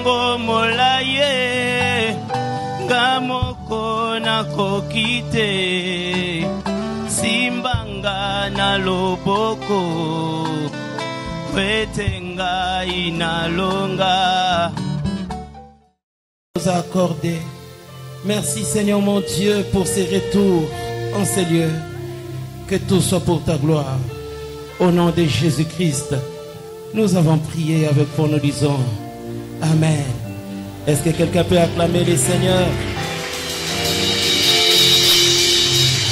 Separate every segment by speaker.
Speaker 1: molongo molaye ngamoko nakokite simbanga na loboko kwetenga inalonga.
Speaker 2: Nous a accordé. Merci Seigneur mon Dieu pour ces retours en ces lieux. Que tout soit pour ta gloire. Au nom de Jésus-Christ, nous avons prié avec foi, nous disons Amen. Est-ce que quelqu'un peut acclamer le Seigneur?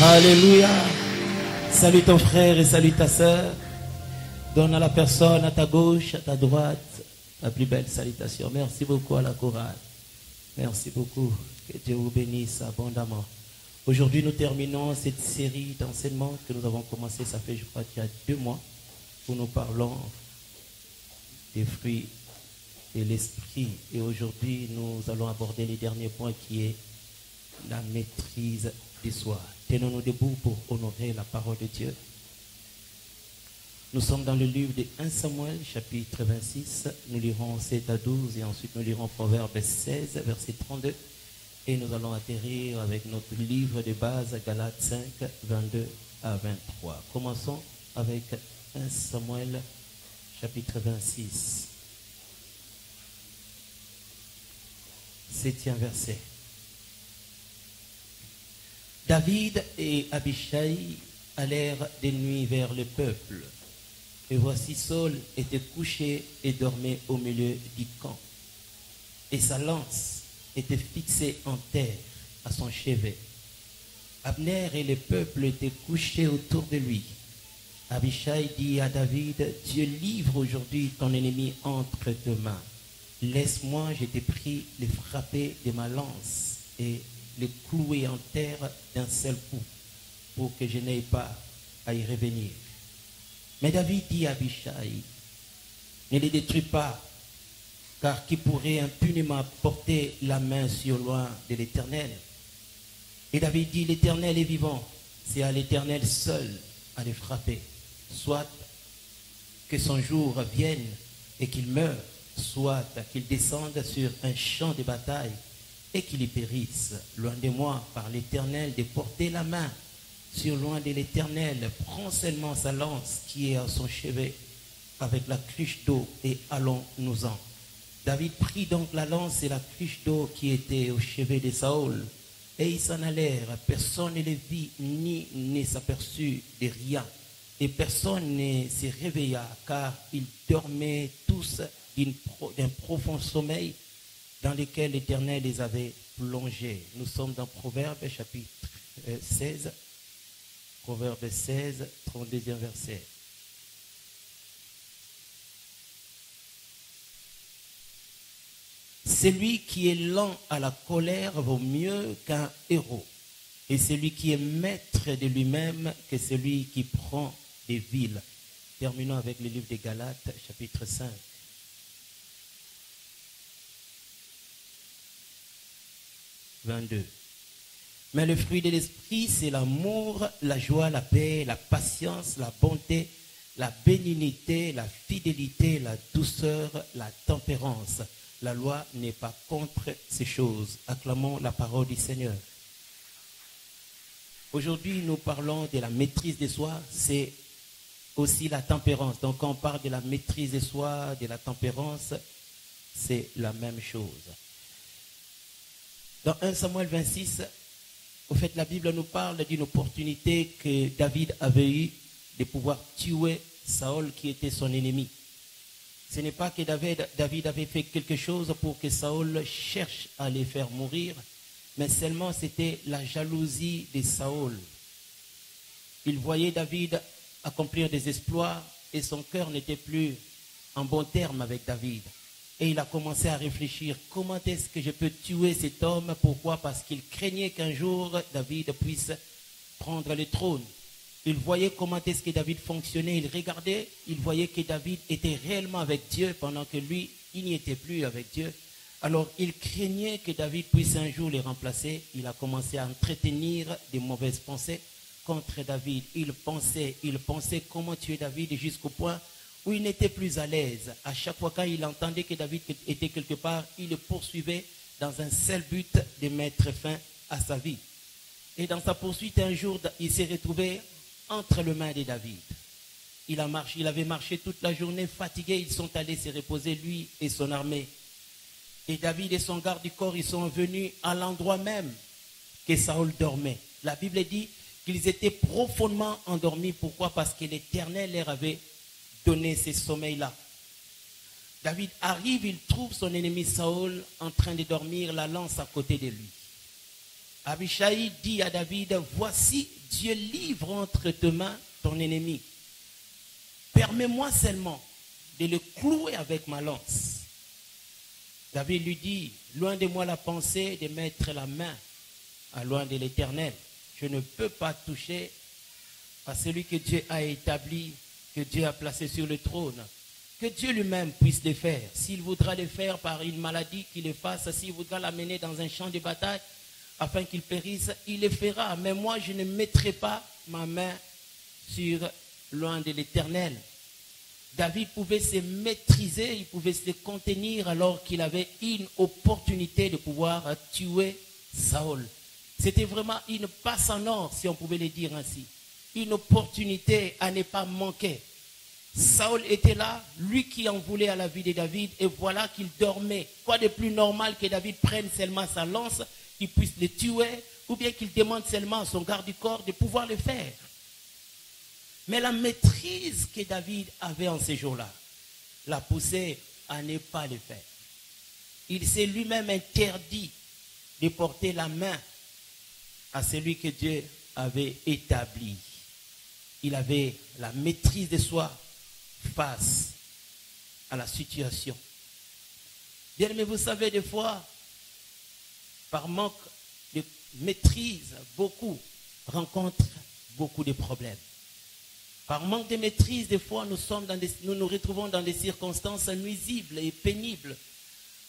Speaker 2: Alléluia. Salut ton frère et salut ta sœur. Donne à la personne à ta gauche, à ta droite, la plus belle salutation. Merci beaucoup à la chorale. Merci beaucoup. Que Dieu vous bénisse abondamment. Aujourd'hui, nous terminons cette série d'enseignements que nous avons commencé, ça fait, je crois, qu'il y a 2 mois, où nous parlons des fruits de l'esprit. Et aujourd'hui, nous allons aborder le dernier point qui est la maîtrise de soi. Tenons-nous debout pour honorer la parole de Dieu. Nous sommes dans le livre de 1 Samuel, chapitre 26. Nous lirons 7 à 12 et ensuite nous lirons Proverbe 16, verset 32. Et nous allons atterrir avec notre livre de base, Galates 5, 22 à 23. Commençons avec 1 Samuel, chapitre 26. 7e verset. David et Abishai allèrent de nuit vers le peuple. Et voici Saul était couché et dormait au milieu du camp. Et sa lance était fixée en terre à son chevet. Abner et le peuple étaient couchés autour de lui. Abishai dit à David, Dieu livre aujourd'hui ton ennemi entre tes mains. Laisse-moi, je t'ai pris, le frapper de ma lance et le clouer en terre d'un seul coup, pour que je n'aie pas à y revenir. Mais David dit à Abishai, ne les détruis pas, car qui pourrait impunément porter la main sur loin de l'Éternel? Et David dit, l'Éternel est vivant, c'est à l'Éternel seul à les frapper. Soit que son jour vienne et qu'il meure, soit qu'il descende sur un champ de bataille et qu'il y périsse. Loin de moi, par l'Éternel, de porter la main sur loin de l'Éternel. Prends seulement sa lance qui est à son chevet avec la cruche d'eau et allons-nous-en. David prit donc la lance et la cruche d'eau qui était au chevet de Saül, et ils s'en allèrent. Personne ne les vit ni ne s'aperçut de rien, et personne ne se réveilla, car ils dormaient tous d'un profond sommeil dans lequel l'Éternel les avait plongés. Nous sommes dans Proverbe chapitre 16, Proverbe 16, 32e verset. Celui qui est lent à la colère vaut mieux qu'un héros, et celui qui est maître de lui-même que celui qui prend des villes. Terminons avec le livre des Galates, chapitre 5. « 22. Mais le fruit de l'esprit, c'est l'amour, la joie, la paix, la patience, la bonté, la bénignité, la fidélité, la douceur, la tempérance. La loi n'est pas contre ces choses. » Acclamons la parole du Seigneur. Aujourd'hui, nous parlons de la maîtrise de soi, c'est aussi la tempérance. Donc, quand on parle de la maîtrise de soi, de la tempérance, c'est la même chose. Dans 1 Samuel 26, au fait, la Bible nous parle d'une opportunité que David avait eue de pouvoir tuer Saül qui était son ennemi. Ce n'est pas que David avait fait quelque chose pour que Saül cherche à les faire mourir, mais seulement c'était la jalousie de Saül. Il voyait David accomplir des exploits et son cœur n'était plus en bon terme avec David. Et il a commencé à réfléchir, comment est-ce que je peux tuer cet homme? Pourquoi? Parce qu'il craignait qu'un jour David puisse prendre le trône. Il voyait comment est-ce que David fonctionnait, il regardait, il voyait que David était réellement avec Dieu pendant que lui, il n'y était plus avec Dieu. Alors il craignait que David puisse un jour les remplacer. Il a commencé à entretenir des mauvaises pensées contre David. Il pensait comment tuer David jusqu'au point où il n'était plus à l'aise. À chaque fois quand il entendait que David était quelque part, il le poursuivait dans un seul but de mettre fin à sa vie. Et dans sa poursuite, un jour, il s'est retrouvé entre les mains de David. Il avait marché toute la journée, fatigué, ils sont allés se reposer, lui et son armée. Et David et son garde du corps, ils sont venus à l'endroit même que Saül dormait. La Bible dit qu'ils étaient profondément endormis. Pourquoi? Parce que l'Éternel leur avait donné ce sommeil-là. David arrive, il trouve son ennemi Saül en train de dormir, la lance à côté de lui. Abishai dit à David, voici, Dieu livre entre tes mains ton ennemi. Permets-moi seulement de le clouer avec ma lance. David lui dit, loin de moi la pensée de mettre la main à loin de l'Éternel. Je ne peux pas toucher à celui que Dieu a établi, que Dieu a placé sur le trône. Que Dieu lui-même puisse le faire. S'il voudra le faire par une maladie, qu'il le fasse. S'il voudra l'amener dans un champ de bataille, afin qu'il périsse, il le fera. Mais moi, je ne mettrai pas ma main sur loin de l'Éternel. David pouvait se maîtriser, il pouvait se contenir alors qu'il avait une opportunité de pouvoir tuer Saül. C'était vraiment une passe en or, si on pouvait le dire ainsi. Une opportunité à ne pas manquer. Saül était là, lui qui en voulait à la vie de David, et voilà qu'il dormait. Quoi de plus normal que David prenne seulement sa lance, qu'il puisse le tuer, ou bien qu'il demande seulement à son garde du corps de pouvoir le faire. Mais la maîtrise que David avait en ces jours-là l'a poussé à ne pas le faire. Il s'est lui-même interdit de porter la main à celui que Dieu avait établi. Il avait la maîtrise de soi face à la situation. Bien, mais vous savez, des fois, par manque de maîtrise, beaucoup rencontrent beaucoup de problèmes. Par manque de maîtrise, des fois, nous nous retrouvons dans des circonstances nuisibles et pénibles.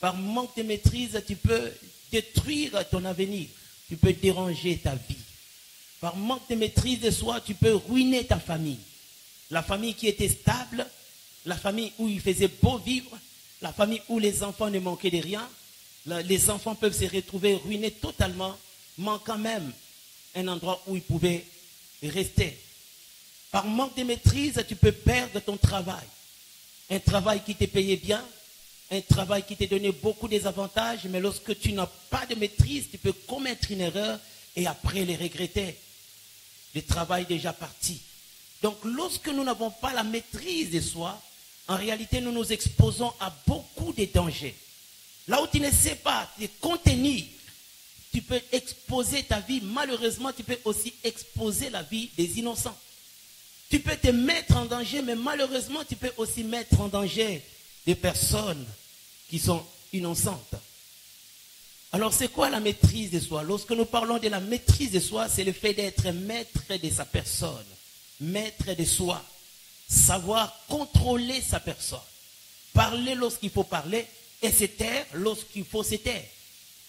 Speaker 2: Par manque de maîtrise, tu peux détruire ton avenir. Tu peux déranger ta vie. Par manque de maîtrise de soi, tu peux ruiner ta famille. La famille qui était stable, la famille où il faisait beau vivre, la famille où les enfants ne manquaient de rien. Les enfants peuvent se retrouver ruinés totalement, manquant même un endroit où ils pouvaient rester. Par manque de maîtrise, tu peux perdre ton travail. Un travail qui te payait bien, un travail qui te donnait beaucoup d'avantages, mais lorsque tu n'as pas de maîtrise, tu peux commettre une erreur et après les regretter. Le travail est déjà parti. Donc lorsque nous n'avons pas la maîtrise de soi, en réalité nous nous exposons à beaucoup de dangers. Là où tu ne sais pas te contenir, tu peux exposer ta vie. Malheureusement, tu peux aussi exposer la vie des innocents. Tu peux te mettre en danger, mais malheureusement, tu peux aussi mettre en danger des personnes qui sont innocentes. Alors, c'est quoi la maîtrise de soi? Lorsque nous parlons de la maîtrise de soi, c'est le fait d'être maître de sa personne, maître de soi, savoir contrôler sa personne, parler lorsqu'il faut parler et se taire lorsqu'il faut se taire.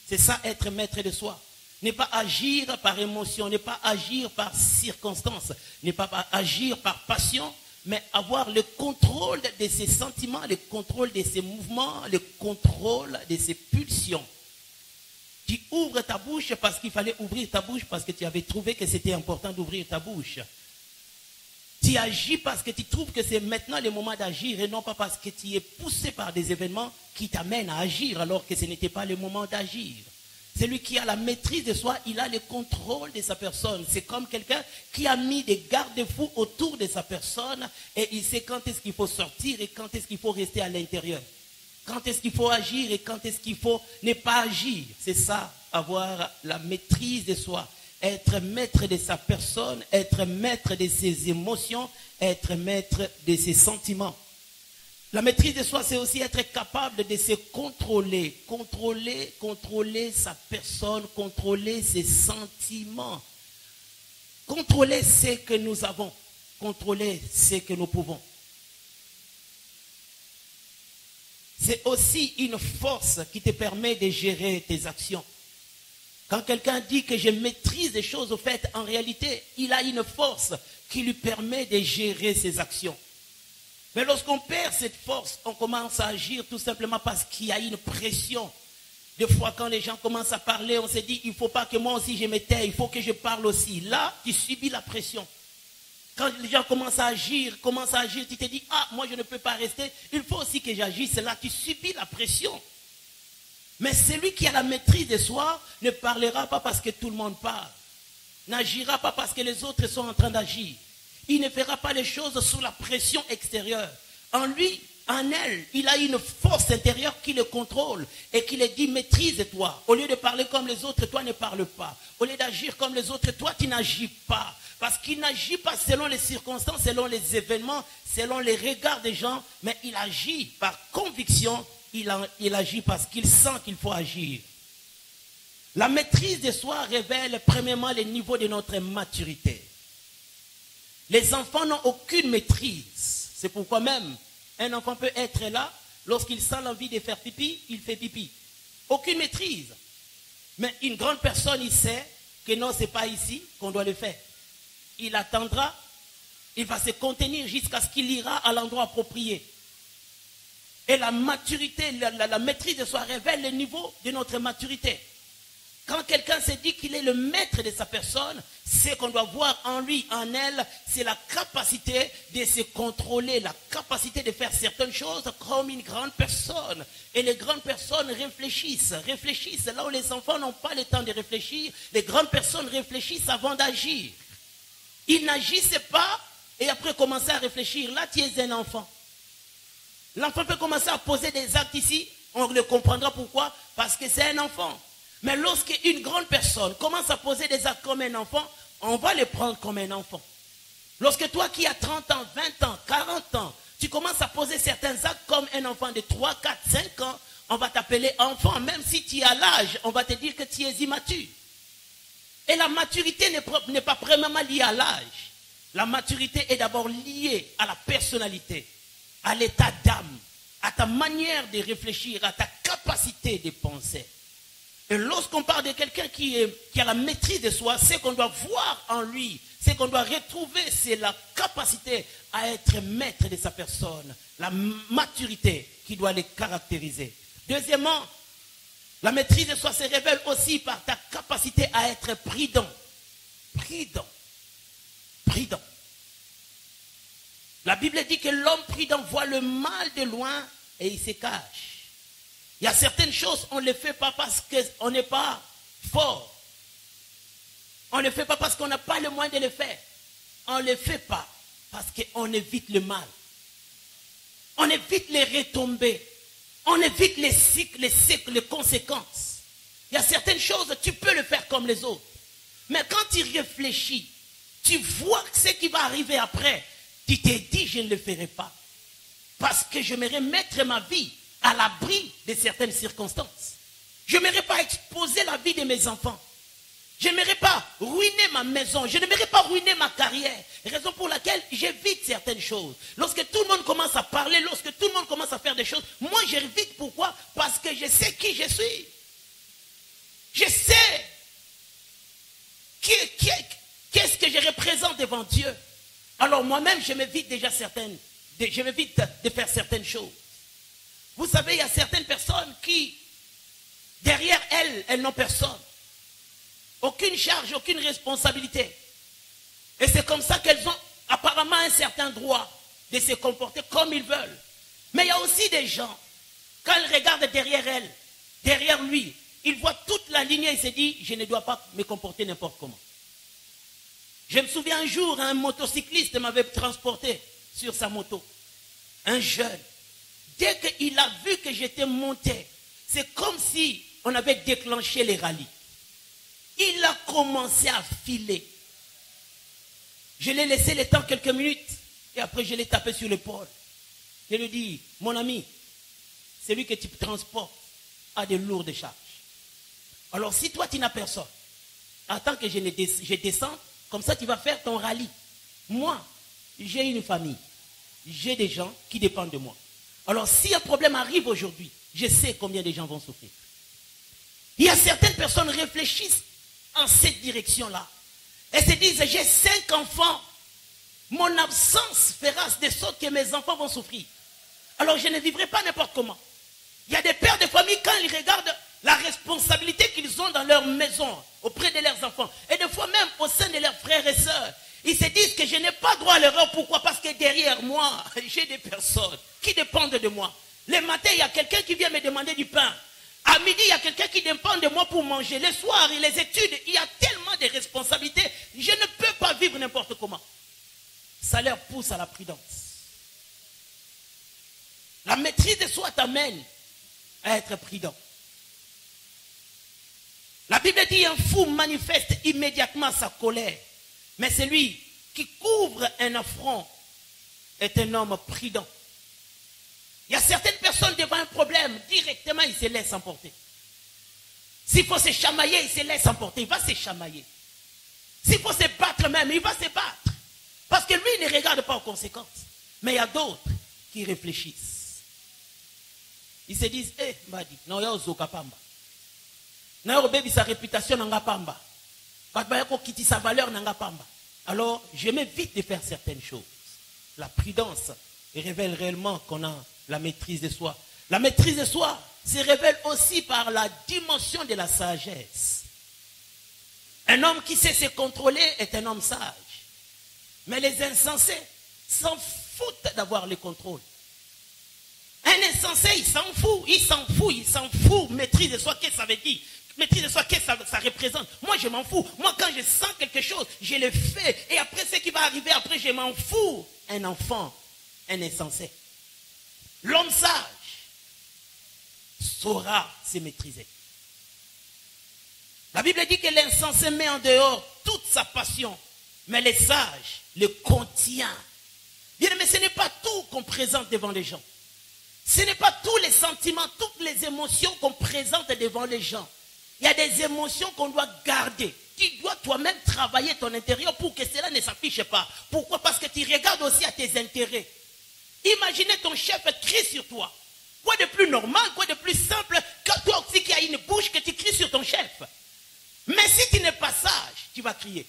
Speaker 2: C'est ça, être maître de soi. Ne pas agir par émotion, ne pas agir par circonstance, ne pas agir par passion, mais avoir le contrôle de ses sentiments, le contrôle de ses mouvements, le contrôle de ses pulsions. Tu ouvres ta bouche parce qu'il fallait ouvrir ta bouche, parce que tu avais trouvé que c'était important d'ouvrir ta bouche. Tu agis parce que tu trouves que c'est maintenant le moment d'agir et non pas parce que tu es poussé par des événements qui t'amènent à agir alors que ce n'était pas le moment d'agir. Celui qui a la maîtrise de soi, il a le contrôle de sa personne. C'est comme quelqu'un qui a mis des garde-fous autour de sa personne et il sait quand est-ce qu'il faut sortir et quand est-ce qu'il faut rester à l'intérieur. Quand est-ce qu'il faut agir et quand est-ce qu'il faut ne pas agir. C'est ça, avoir la maîtrise de soi. Être maître de sa personne, être maître de ses émotions, être maître de ses sentiments. La maîtrise de soi, c'est aussi être capable de se contrôler, contrôler sa personne, contrôler ses sentiments. Contrôler ce que nous avons, contrôler ce que nous pouvons. C'est aussi une force qui te permet de gérer tes actions. Quand quelqu'un dit que je maîtrise des choses, au fait, en réalité, il a une force qui lui permet de gérer ses actions. Mais lorsqu'on perd cette force, on commence à agir tout simplement parce qu'il y a une pression. Des fois, quand les gens commencent à parler, on se dit, il ne faut pas que moi aussi je me taise, il faut que je parle aussi. Là, tu subis la pression. Quand les gens commencent à agir, tu te dis, ah, moi je ne peux pas rester, il faut aussi que j'agisse. Là, tu subis la pression. Mais celui qui a la maîtrise de soi ne parlera pas parce que tout le monde parle. N'agira pas parce que les autres sont en train d'agir. Il ne fera pas les choses sous la pression extérieure. En lui, en elle, il a une force intérieure qui le contrôle et qui le dit maîtrise-toi. Au lieu de parler comme les autres, toi ne parles pas. Au lieu d'agir comme les autres, toi tu n'agis pas. Parce qu'il n'agit pas selon les circonstances, selon les événements, selon les regards des gens, mais il agit par conviction, il agit parce qu'il sent qu'il faut agir. La maîtrise de soi révèle premièrement le niveau de notre maturité. Les enfants n'ont aucune maîtrise. C'est pourquoi même un enfant peut être là, lorsqu'il sent l'envie de faire pipi, il fait pipi. Aucune maîtrise. Mais une grande personne, il sait que non, ce n'est pas ici qu'on doit le faire. Il attendra, il va se contenir jusqu'à ce qu'il ira à l'endroit approprié. Et la maturité, la maîtrise de soi révèle le niveau de notre maturité. Quand quelqu'un se dit qu'il est le maître de sa personne, ce qu'on doit voir en lui, en elle, c'est la capacité de se contrôler, la capacité de faire certaines choses comme une grande personne. Et les grandes personnes réfléchissent. Là où les enfants n'ont pas le temps de réfléchir, les grandes personnes réfléchissent avant d'agir. Ils n'agissent pas et après commencer à réfléchir. Là, tu es un enfant. L'enfant peut commencer à poser des actes ici, on le comprendra pourquoi, parce que c'est un enfant. Mais lorsqu'une grande personne commence à poser des actes comme un enfant, on va le prendre comme un enfant. Lorsque toi qui as 30 ans, 20 ans, 40 ans, tu commences à poser certains actes comme un enfant de 3, 4, 5 ans, on va t'appeler enfant. Même si tu as l'âge, on va te dire que tu es immature. Et la maturité n'est pas premièrement liée à l'âge. La maturité est d'abord liée à la personnalité, à l'état d'âme, à ta manière de réfléchir, à ta capacité de penser. Et lorsqu'on parle de quelqu'un qui a la maîtrise de soi, ce qu'on doit voir en lui, ce qu'on doit retrouver, c'est la capacité à être maître de sa personne, la maturité qui doit les caractériser. Deuxièmement, la maîtrise de soi se révèle aussi par ta capacité à être prudent. Prudent. La Bible dit que l'homme prudent voit le mal de loin et il se cache. Il y a certaines choses, on ne les fait pas parce qu'on n'est pas fort. On ne les fait pas parce qu'on n'a pas le moyen de les faire. On ne les fait pas parce qu'on évite le mal. On évite les retombées. On évite les cycles, les conséquences. Il y a certaines choses, tu peux le faire comme les autres. Mais quand tu réfléchis, tu vois ce qui va arriver après. Tu te dis, je ne le ferai pas. Parce que j'aimerais mettre ma vie à l'abri de certaines circonstances. Je n'aimerais pas exposer la vie de mes enfants. Je n'aimerais pas ruiner ma maison. Je n'aimerais pas ruiner ma carrière. Raison pour laquelle j'évite certaines choses. Lorsque tout le monde commence à parler, lorsque tout le monde commence à faire des choses, moi j'évite. Pourquoi? Parce que je sais qui je suis. Je sais qu'est-ce que je représente devant Dieu. Alors moi-même, je m'évite déjà je m'évite de faire certaines choses. Vous savez, il y a certaines personnes qui, derrière elles n'ont personne. Aucune charge, aucune responsabilité. Et c'est comme ça qu'elles ont apparemment un certain droit de se comporter comme ils veulent. Mais il y a aussi des gens, quand ils regardent derrière elles, derrière lui, ils voient toute la lignée et se disent, je ne dois pas me comporter n'importe comment. Je me souviens un jour, un motocycliste m'avait transporté sur sa moto. Un jeune. Dès qu'il a vu que j'étais monté, c'est comme si on avait déclenché les rallyes. Il a commencé à filer. Je l'ai laissé le temps quelques minutes et après je l'ai tapé sur l'épaule. Je lui ai dit, mon ami, celui que tu transportes a de lourdes charges. Alors si toi tu n'as personne, attends que je descends, comme ça tu vas faire ton rallye. Moi, j'ai une famille, j'ai des gens qui dépendent de moi. Alors si un problème arrive aujourd'hui, je sais combien de gens vont souffrir. Il y a certaines personnes qui réfléchissent en cette direction-là. Elles se disent, j'ai 5 enfants. Mon absence fera de sorte que mes enfants vont souffrir. Alors je ne vivrai pas n'importe comment. Il y a des pères de famille, quand ils regardent la responsabilité qu'ils ont dans leur maison, auprès de leurs enfants, et des fois même au sein de leurs frères et sœurs, ils se disent que je n'ai pas droit à l'erreur. Pourquoi? Parce que derrière moi, j'ai des personnes qui dépendent de moi. Le matin, il y a quelqu'un qui vient me demander du pain. À midi, il y a quelqu'un qui dépend de moi pour manger. Le soir, les études, il y a tellement de responsabilités. Je ne peux pas vivre n'importe comment. Ça leur pousse à la prudence. La maîtrise de soi t'amène à être prudent. La Bible dit un fou manifeste immédiatement sa colère. Mais celui qui couvre un affront est un homme prudent. Il y a certaines personnes devant un problème, directement ils se laissent emporter. S'il faut se chamailler, il se laisse emporter, il va se chamailler. S'il faut se battre même, il va se battre. Parce que lui, il ne regarde pas aux conséquences. Mais il y a d'autres qui réfléchissent. Ils se disent, Mbadi, non, il y a Ozoka Pamba. Non, il y a sa réputation dans Pamba. Quand il y a sa valeur dans Pamba. Alors, je m'évite de faire certaines choses. La prudence révèle réellement qu'on a la maîtrise de soi. La maîtrise de soi se révèle aussi par la dimension de la sagesse. Un homme qui sait se contrôler est un homme sage. Mais les insensés s'en foutent d'avoir le contrôle. Un insensé, il s'en fout. Maîtrise de soi, qu'est-ce que ça veut dire? Maîtrise de soi, qu'est-ce que ça représente? Moi, je m'en fous. Moi, quand je sens quelque chose, je le fais. Et après, ce qui va arriver, après, je m'en fous. Un enfant, un insensé. L'homme sage saura se maîtriser. La Bible dit que l'insensé met en dehors toute sa passion, mais le sage le contient. Bien, mais ce n'est pas tout qu'on présente devant les gens. Ce n'est pas tous les sentiments, toutes les émotions qu'on présente devant les gens. Il y a des émotions qu'on doit garder. Tu dois toi-même travailler ton intérieur pour que cela ne s'affiche pas. Pourquoi? Parce que tu regardes aussi à tes intérêts. Imaginez ton chef crie sur toi. Quoi de plus normal, quoi de plus simple que toi aussi qui as une bouche que tu cries sur ton chef. Mais si tu n'es pas sage, tu vas crier.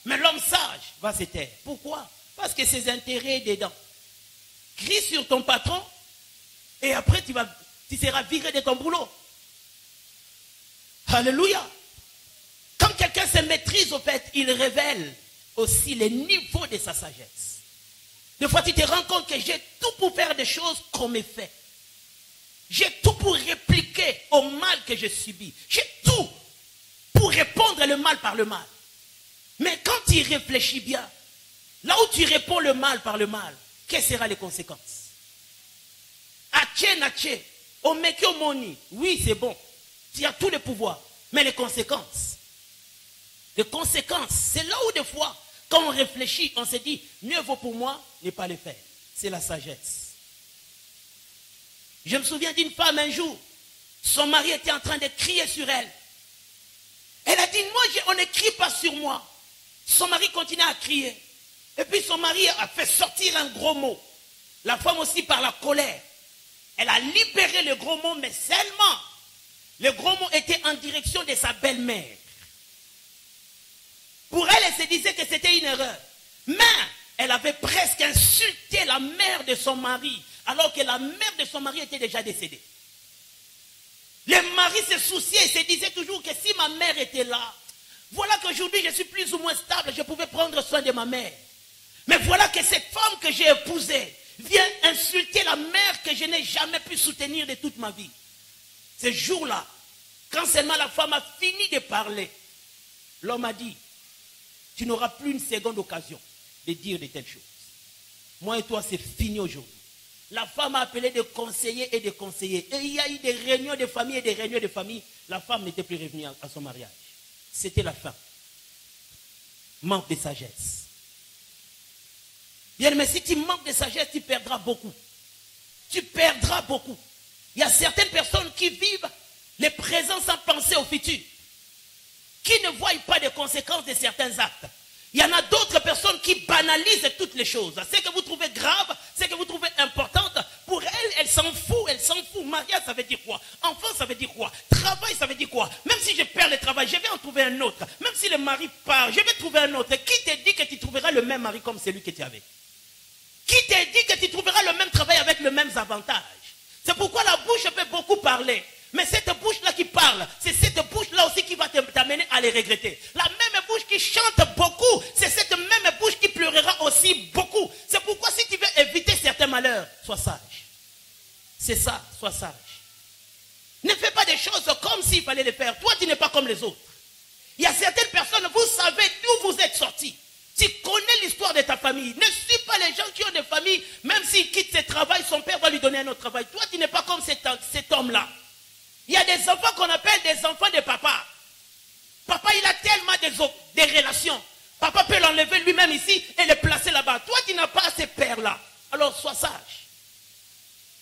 Speaker 2: Mais l'homme sage va se taire. Pourquoi? Parce que ses intérêts dedans. Crie sur ton patron et après tu seras viré de ton boulot. Alléluia. Quand quelqu'un se maîtrise, au fait, il révèle aussi les niveaux de sa sagesse. Des fois, tu te rends compte que j'ai tout pour faire des choses qu'on me fait. J'ai tout pour répliquer au mal que je subis. J'ai tout pour répondre le mal par le mal. Mais quand tu réfléchis bien, là où tu réponds le mal par le mal, quelles seront les conséquences? Oui, c'est bon. Tu as tous les pouvoirs. Mais les conséquences, c'est là où des fois, quand on réfléchit, on se dit, mieux vaut pour moi ne pas le faire. C'est la sagesse. Je me souviens d'une femme un jour, son mari était en train de crier sur elle. Elle a dit, moi, on ne crie pas sur moi. Son mari continue à crier. Et puis son mari a fait sortir un gros mot. La femme aussi par la colère. Elle a libéré le gros mot, mais seulement le gros mot était en direction de sa belle-mère. Pour elle, elle se disait que c'était une erreur. Mais elle avait presque insulté la mère de son mari, alors que la mère de son mari était déjà décédée. Le mari se souciait et se disait toujours que si ma mère était là, voilà qu'aujourd'hui je suis plus ou moins stable, je pouvais prendre soin de ma mère. Mais voilà que cette femme que j'ai épousée vient insulter la mère que je n'ai jamais pu soutenir de toute ma vie. Ce jour-là, quand seulement la femme a fini de parler, l'homme a dit, tu n'auras plus une seconde occasion de dire de telles choses. Moi et toi, c'est fini aujourd'hui. La femme a appelé des conseillers et des conseillers. Et il y a eu des réunions de famille et des réunions de famille. La femme n'était plus revenue à son mariage. C'était la fin. Manque de sagesse. Bien, mais si tu manques de sagesse, tu perdras beaucoup. Tu perdras beaucoup. Il y a certaines personnes qui vivent les présents sans penser au futur, qui ne voient pas les conséquences de certains actes. Il y en a d'autres personnes qui banalisent toutes les choses. Ce que vous trouvez grave, ce que vous trouvez importante, pour elles, elles s'en foutent, elles s'en foutent. Mariage, ça veut dire quoi? Enfant, ça veut dire quoi? Travail, ça veut dire quoi? Même si je perds le travail, je vais en trouver un autre. Même si le mari part, je vais trouver un autre. Qui te dit que tu trouveras le même mari comme celui que tu avais? Qui te dit que tu trouveras le même travail avec les mêmes avantages? C'est pourquoi la bouche peut beaucoup parler. Mais cette bouche-là qui parle, c'est cette bouche-là aussi qui va t'amener à les regretter. La même bouche qui chante beaucoup, c'est cette même bouche qui pleurera aussi beaucoup. C'est pourquoi si tu veux éviter certains malheurs, sois sage. C'est ça, sois sage. Ne fais pas des choses comme s'il fallait les faire. Toi, tu n'es pas comme les autres. Il y a certaines personnes, vous savez d'où vous êtes sortis. Tu connais l'histoire de ta famille. Ne suis pas les gens qui ont des familles, même s'ils quittent ses travail, son père va lui donner un autre travail. Toi, tu n'es pas comme cet homme-là. Il y a des enfants qu'on appelle des enfants de papa. Papa, il a tellement des relations. Papa peut l'enlever lui-même ici et le placer là-bas. Toi, tu n'as pas ces pères-là. Alors, sois sage.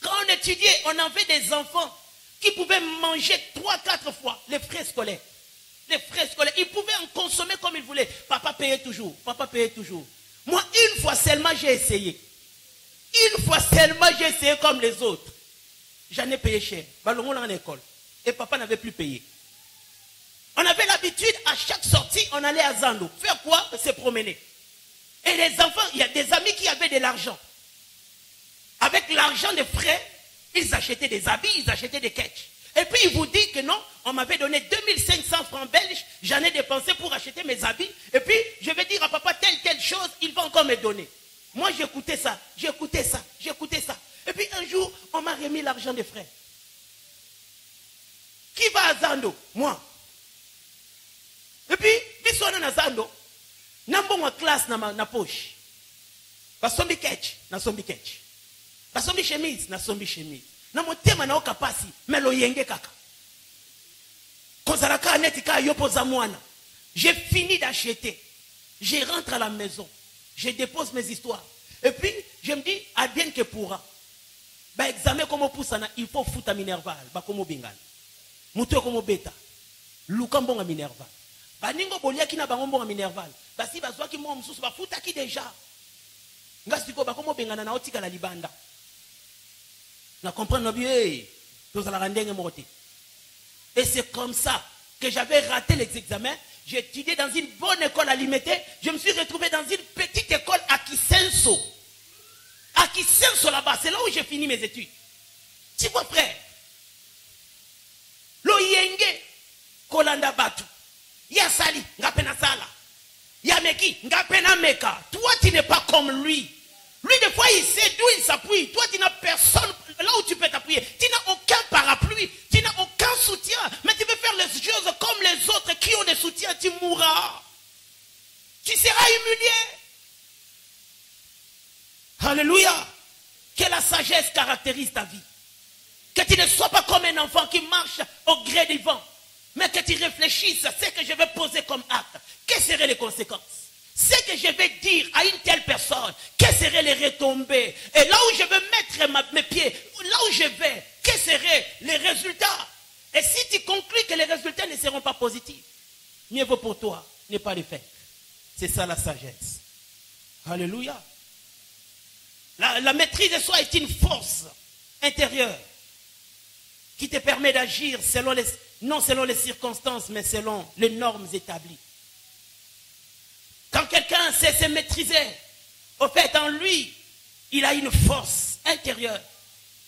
Speaker 2: Quand on étudiait, on avait des enfants qui pouvaient manger 3-4 fois les frais scolaires. Les frais scolaires, ils pouvaient en consommer comme ils voulaient. Papa payait toujours. Papa payait toujours. Moi, une fois seulement, j'ai essayé. Une fois seulement, j'ai essayé comme les autres. J'en ai payé cher. Ballon en école. Et papa n'avait plus payé. On avait l'habitude, à chaque sortie, on allait à Zando. Faire quoi? Se promener. Et les enfants, il y a des amis qui avaient de l'argent. Avec l'argent des frais, ils achetaient des habits, ils achetaient des ketchs. Et puis il vous dit que non, on m'avait donné 2500 francs belges, j'en ai dépensé pour acheter mes habits. Et puis je vais dire à papa telle chose, il va encore me donner. Moi j'écoutais ça. Et puis un jour, on m'a remis l'argent des frais. Qui va à Zando? Moi. Et puis, biso na Zando, nambon en classe na poche. Basombi ketch, na sombi ketch. Basombi chemise, na sombi chemise. Na motema na okapasi, melo yenge kaka. Kozalaka netika yopo za mwana. J'ai fini d'acheter. Je rentre à la maison. Je dépose mes histoires. Et puis, je me dis, advienne que pourra. Ba examen comme poussana, il faut foutre minerval, ba comme bingal. Muto comme beta. Lukambonga minerval. Ba ningo bolia kina ba ngombonga minerval. Ba si ba zwaki mo msusu ba futa ki déjà. Ngasiko ba comme bengana na otika la libanda. Na comprendre bien, tous à la rendenge morte. Et c'est comme ça que j'avais raté les examens. J'ai étudié dans une bonne école à Limité. Je me suis retrouvé dans une petite école à Kisenso. À Kisenso là-bas, c'est là où j'ai fini mes études. Tu vois, frère? Lo yenge kolanda batu. Ya sali, ngapena sala. Ya meki, ngapena meka. Toi, tu n'es pas comme lui. Lui, des fois, il sait d'où il s'appuie. Toi, tu n'as personne là où tu peux t'appuyer. Tu n'as aucun parapluie. Tu n'as aucun soutien. Mais tu veux faire les choses comme les autres qui ont des soutiens. Tu mourras. Tu seras humilié. Alléluia. Que la sagesse caractérise ta vie. Que tu ne sois pas comme un enfant qui marche au gré du vent. Mais que tu réfléchisses à ce que je vais poser comme acte. Quelles seraient les conséquences? Ce que je vais dire à une telle personne, quelles seraient les retombées? Et là où je vais mettre mes pieds, là où je vais, quels seraient les résultats? Et si tu conclus que les résultats ne seront pas positifs, mieux vaut pour toi ne pas les faire. C'est ça la sagesse. Alléluia. La maîtrise de soi est une force intérieure qui te permet d'agir non selon les circonstances, mais selon les normes établies. Quand quelqu'un sait se maîtriser, au fait, en lui, il a une force intérieure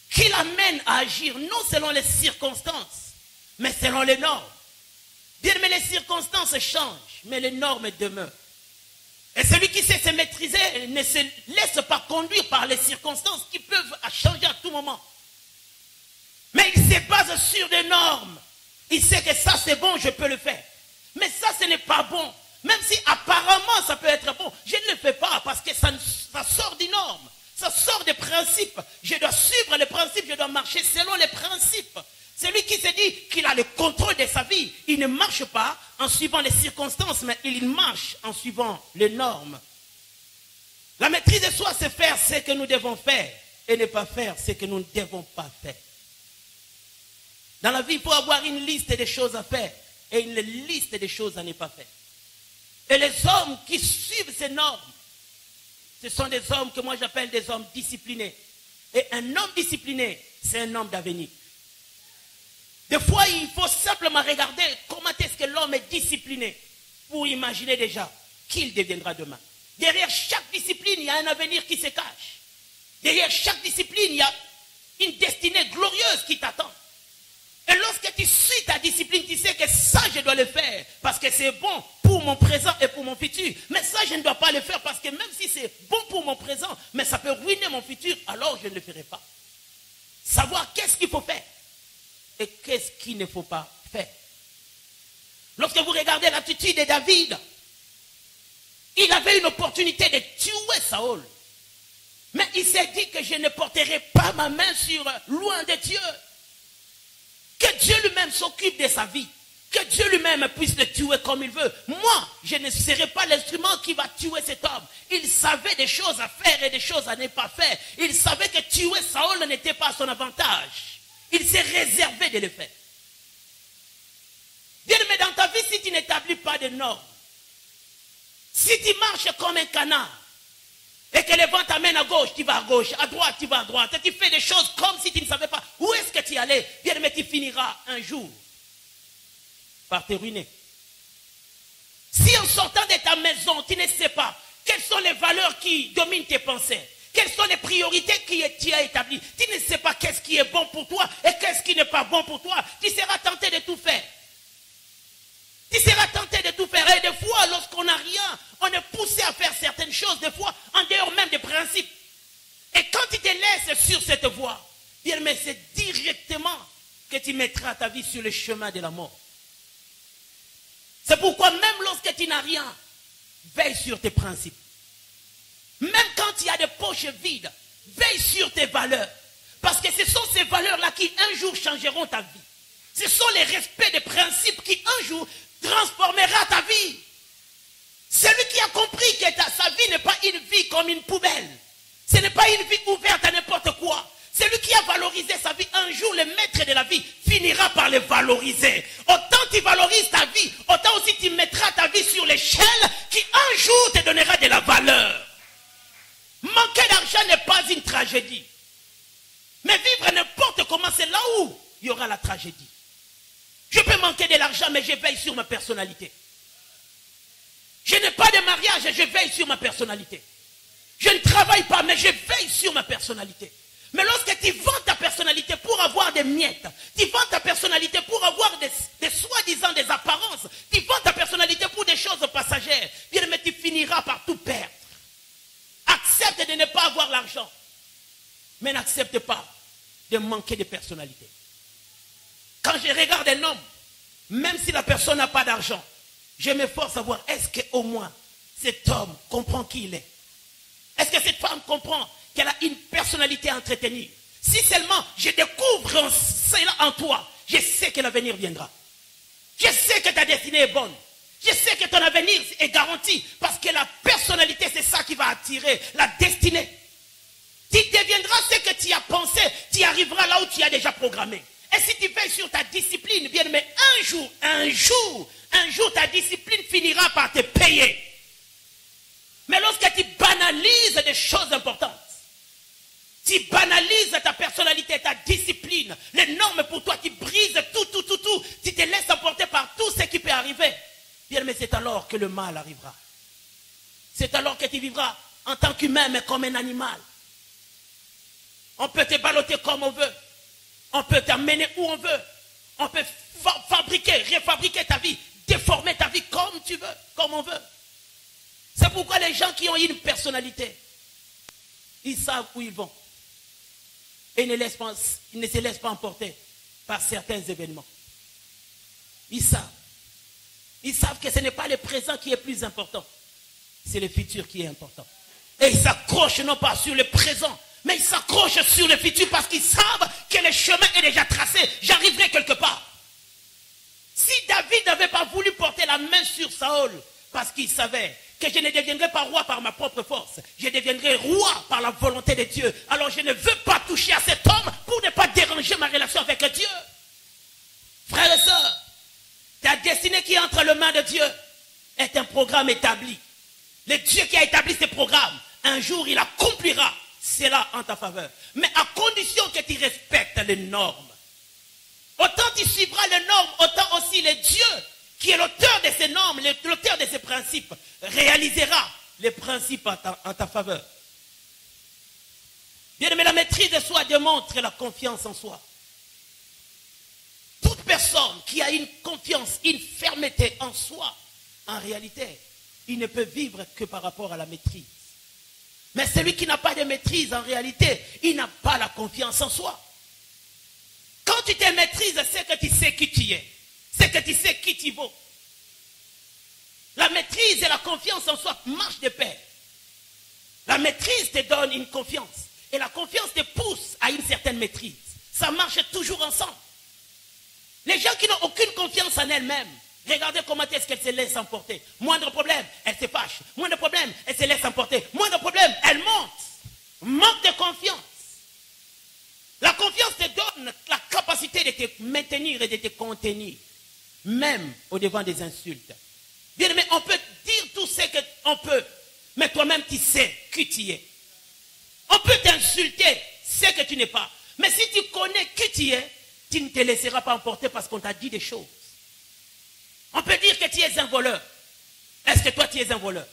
Speaker 2: qui l'amène à agir non selon les circonstances, mais selon les normes. Bien, mais les circonstances changent, mais les normes demeurent. Et celui qui sait se maîtriser ne se laisse pas conduire par les circonstances qui peuvent changer à tout moment. Mais il se base sur des normes. Il sait que ça c'est bon, je peux le faire. Mais ça ce n'est pas bon. Même si apparemment ça peut être bon, je ne le fais pas parce que ça sort des normes. Ça sort des principes. Je dois suivre les principes, je dois marcher selon les principes. Celui qui se dit qu'il a le contrôle de sa vie, il ne marche pas en suivant les circonstances, mais il marche en suivant les normes. La maîtrise de soi, c'est faire ce que nous devons faire et ne pas faire ce que nous ne devons pas faire. Dans la vie, il faut avoir une liste de choses à faire et une liste de choses à ne pas faire. Et les hommes qui suivent ces normes, ce sont des hommes que moi j'appelle des hommes disciplinés. Et un homme discipliné, c'est un homme d'avenir. Des fois, il faut simplement regarder comment est-ce que l'homme est discipliné pour imaginer déjà qui il deviendra demain. Derrière chaque discipline, il y a un avenir qui se cache. Derrière chaque discipline, il y a une destinée glorieuse qui t'attend. Et lorsque tu suis ta discipline, tu sais que ça, je dois le faire parce que c'est bon pour mon présent et pour mon futur. Mais ça, je ne dois pas le faire parce que même si c'est bon pour mon présent, mais ça peut ruiner mon futur, alors je ne le ferai pas. Savoir qu'est-ce qu'il faut faire et qu'est-ce qu'il ne faut pas faire. Lorsque vous regardez l'attitude de David, il avait une opportunité de tuer Saül. Mais il s'est dit que je ne porterai pas ma main sur loin de Dieu. Que Dieu lui-même s'occupe de sa vie. Que Dieu lui-même puisse le tuer comme il veut. Moi, je ne serai pas l'instrument qui va tuer cet homme. Il savait des choses à faire et des choses à ne pas faire. Il savait que tuer Saül n'était pas à son avantage. Il s'est réservé de le faire. Bien, mais dans ta vie, si tu n'établis pas de normes, si tu marches comme un canard, et que le vent t'amène à gauche, tu vas à gauche, à droite, tu vas à droite, et tu fais des choses comme si tu ne savais pas où est-ce que tu allais, bien, mais tu finiras un jour par te ruiner. Si en sortant de ta maison, tu ne sais pas quelles sont les valeurs qui dominent tes pensées, quelles sont les priorités que tu as établies, tu ne sais pas qu'est-ce qui est bon pour toi et qu'est-ce qui n'est pas bon pour toi, tu seras tenté de tout faire. Tu seras tenté de tout faire. Et des fois, lorsqu'on n'a rien, on est poussé à faire certaines choses, des fois, en dehors même des principes. Et quand tu te laisses sur cette voie, bien, mais c'est directement que tu mettras ta vie sur le chemin de la mort. C'est pourquoi même lorsque tu n'as rien, veille sur tes principes. Même quand il y a des poches vides, veille sur tes valeurs. Parce que ce sont ces valeurs-là qui un jour changeront ta vie. Ce sont les respects des principes qui un jour transformera ta vie. Celui qui a compris que sa vie n'est pas une vie comme une poubelle. Ce n'est pas une vie ouverte à n'importe quoi. Celui qui a valorisé sa vie, un jour le maître de la vie finira par le valoriser. Autant tu valorises ta vie, autant aussi tu mettras ta vie sur l'échelle qui un jour te donnera de la valeur. Manquer d'argent n'est pas une tragédie. Mais vivre n'importe comment, c'est là où il y aura la tragédie. Je peux manquer de l'argent, mais je veille sur ma personnalité. Je n'ai pas de mariage, je veille sur ma personnalité. Je ne travaille pas, mais je veille sur ma personnalité. Mais lorsque tu vends ta personnalité pour avoir des miettes, tu vends ta personnalité pour avoir des soi-disant des apparences, tu vends ta personnalité pour des choses passagères, bien, mais tu finiras par tout perdre. Accepte de ne pas avoir l'argent, mais n'accepte pas de manquer de personnalité. Quand je regarde un homme, même si la personne n'a pas d'argent, je m'efforce à voir, est-ce qu'au moins cet homme comprend qui il est? Est-ce que cette femme comprend qu'elle a une personnalité à entretenir? Si seulement je découvre cela en toi, je sais que l'avenir viendra. Je sais que ta destinée est bonne. Je sais que ton avenir est garanti parce que la personnalité, c'est ça qui va attirer la destinée. Tu deviendras ce que tu as pensé, tu arriveras là où tu as déjà programmé. Et si tu veilles sur ta discipline, bien, mais un jour, ta discipline finira par te payer. Mais lorsque tu banalises des choses importantes, tu banalises ta personnalité, ta discipline, les normes pour toi, tu brises tout, tu te laisses emporter par tout ce qui peut arriver, bien, mais c'est alors que le mal arrivera. C'est alors que tu vivras en tant qu'humain, mais comme un animal. On peut te balloter comme on veut. On peut t'amener où on veut. On peut refabriquer ta vie, déformer ta vie comme tu veux, comme on veut. C'est pourquoi les gens qui ont une personnalité, ils savent où ils vont. Et ils ne se laissent pas emporter par certains événements. Ils savent. Ils savent que ce n'est pas le présent qui est plus important. C'est le futur qui est important. Et ils s'accrochent non pas sur le présent, mais ils s'accrochent sur le futur parce qu'ils savent que le chemin est déjà tracé. J'arriverai quelque part. Si David n'avait pas voulu porter la main sur Saül, parce qu'il savait que je ne deviendrai pas roi par ma propre force, je deviendrai roi par la volonté de Dieu. Alors je ne veux pas toucher à cet homme pour ne pas déranger ma relation avec Dieu. Frères et sœurs, ta destinée qui est entre les mains de Dieu est un programme établi. Le Dieu qui a établi ce programme, un jour il accomplira cela en ta faveur. Mais à condition que tu respectes les normes. Autant tu suivras les normes, autant aussi les dieux qui est l'auteur de ces normes, l'auteur de ces principes, réalisera les principes en ta faveur. Bien-aimé, la maîtrise de soi démontre la confiance en soi. Toute personne qui a une confiance, une fermeté en soi, en réalité, il ne peut vivre que par rapport à la maîtrise. Mais celui qui n'a pas de maîtrise, en réalité, il n'a pas la confiance en soi. Quand tu te maîtrises, c'est que tu sais qui tu es. C'est que tu sais qui tu vaux. La maîtrise et la confiance en soi marchent de pair. La maîtrise te donne une confiance. Et la confiance te pousse à une certaine maîtrise. Ça marche toujours ensemble. Les gens qui n'ont aucune confiance en elles-mêmes, regardez comment est-ce qu'elles se laissent emporter. Moindre problème, elles se fâchent. Moindre problème, elles se laissent emporter. Moindre problème, elles montent. Manque de confiance. La confiance te donne la capacité de te maintenir et de te contenir. Même au devant des insultes. Bien aimé, on peut dire tout ce qu'on peut. Mais toi-même, tu sais qui tu es. On peut t'insulter, ce que tu n'es pas. Mais si tu connais qui tu es, tu ne te laisseras pas emporter parce qu'on t'a dit des choses. On peut dire que tu es un voleur. Est-ce que toi tu es un voleur?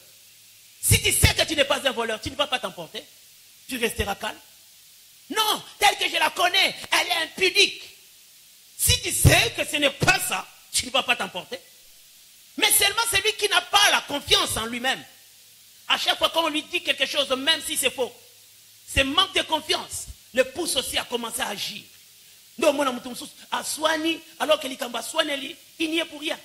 Speaker 2: Si tu sais que tu n'es pas un voleur, tu ne vas pas t'emporter. Tu resteras calme. Non, telle que je la connais, elle est impudique. Si tu sais que ce n'est pas ça, tu ne vas pas t'emporter. Mais seulement celui qui n'a pas la confiance en lui-même. À chaque fois qu'on lui dit quelque chose, même si c'est faux, ce manque de confiance le pousse aussi à commencer à agir. Non, mon amour, à soigner, alors que l'ikamba soigne, il n'y est pour rien.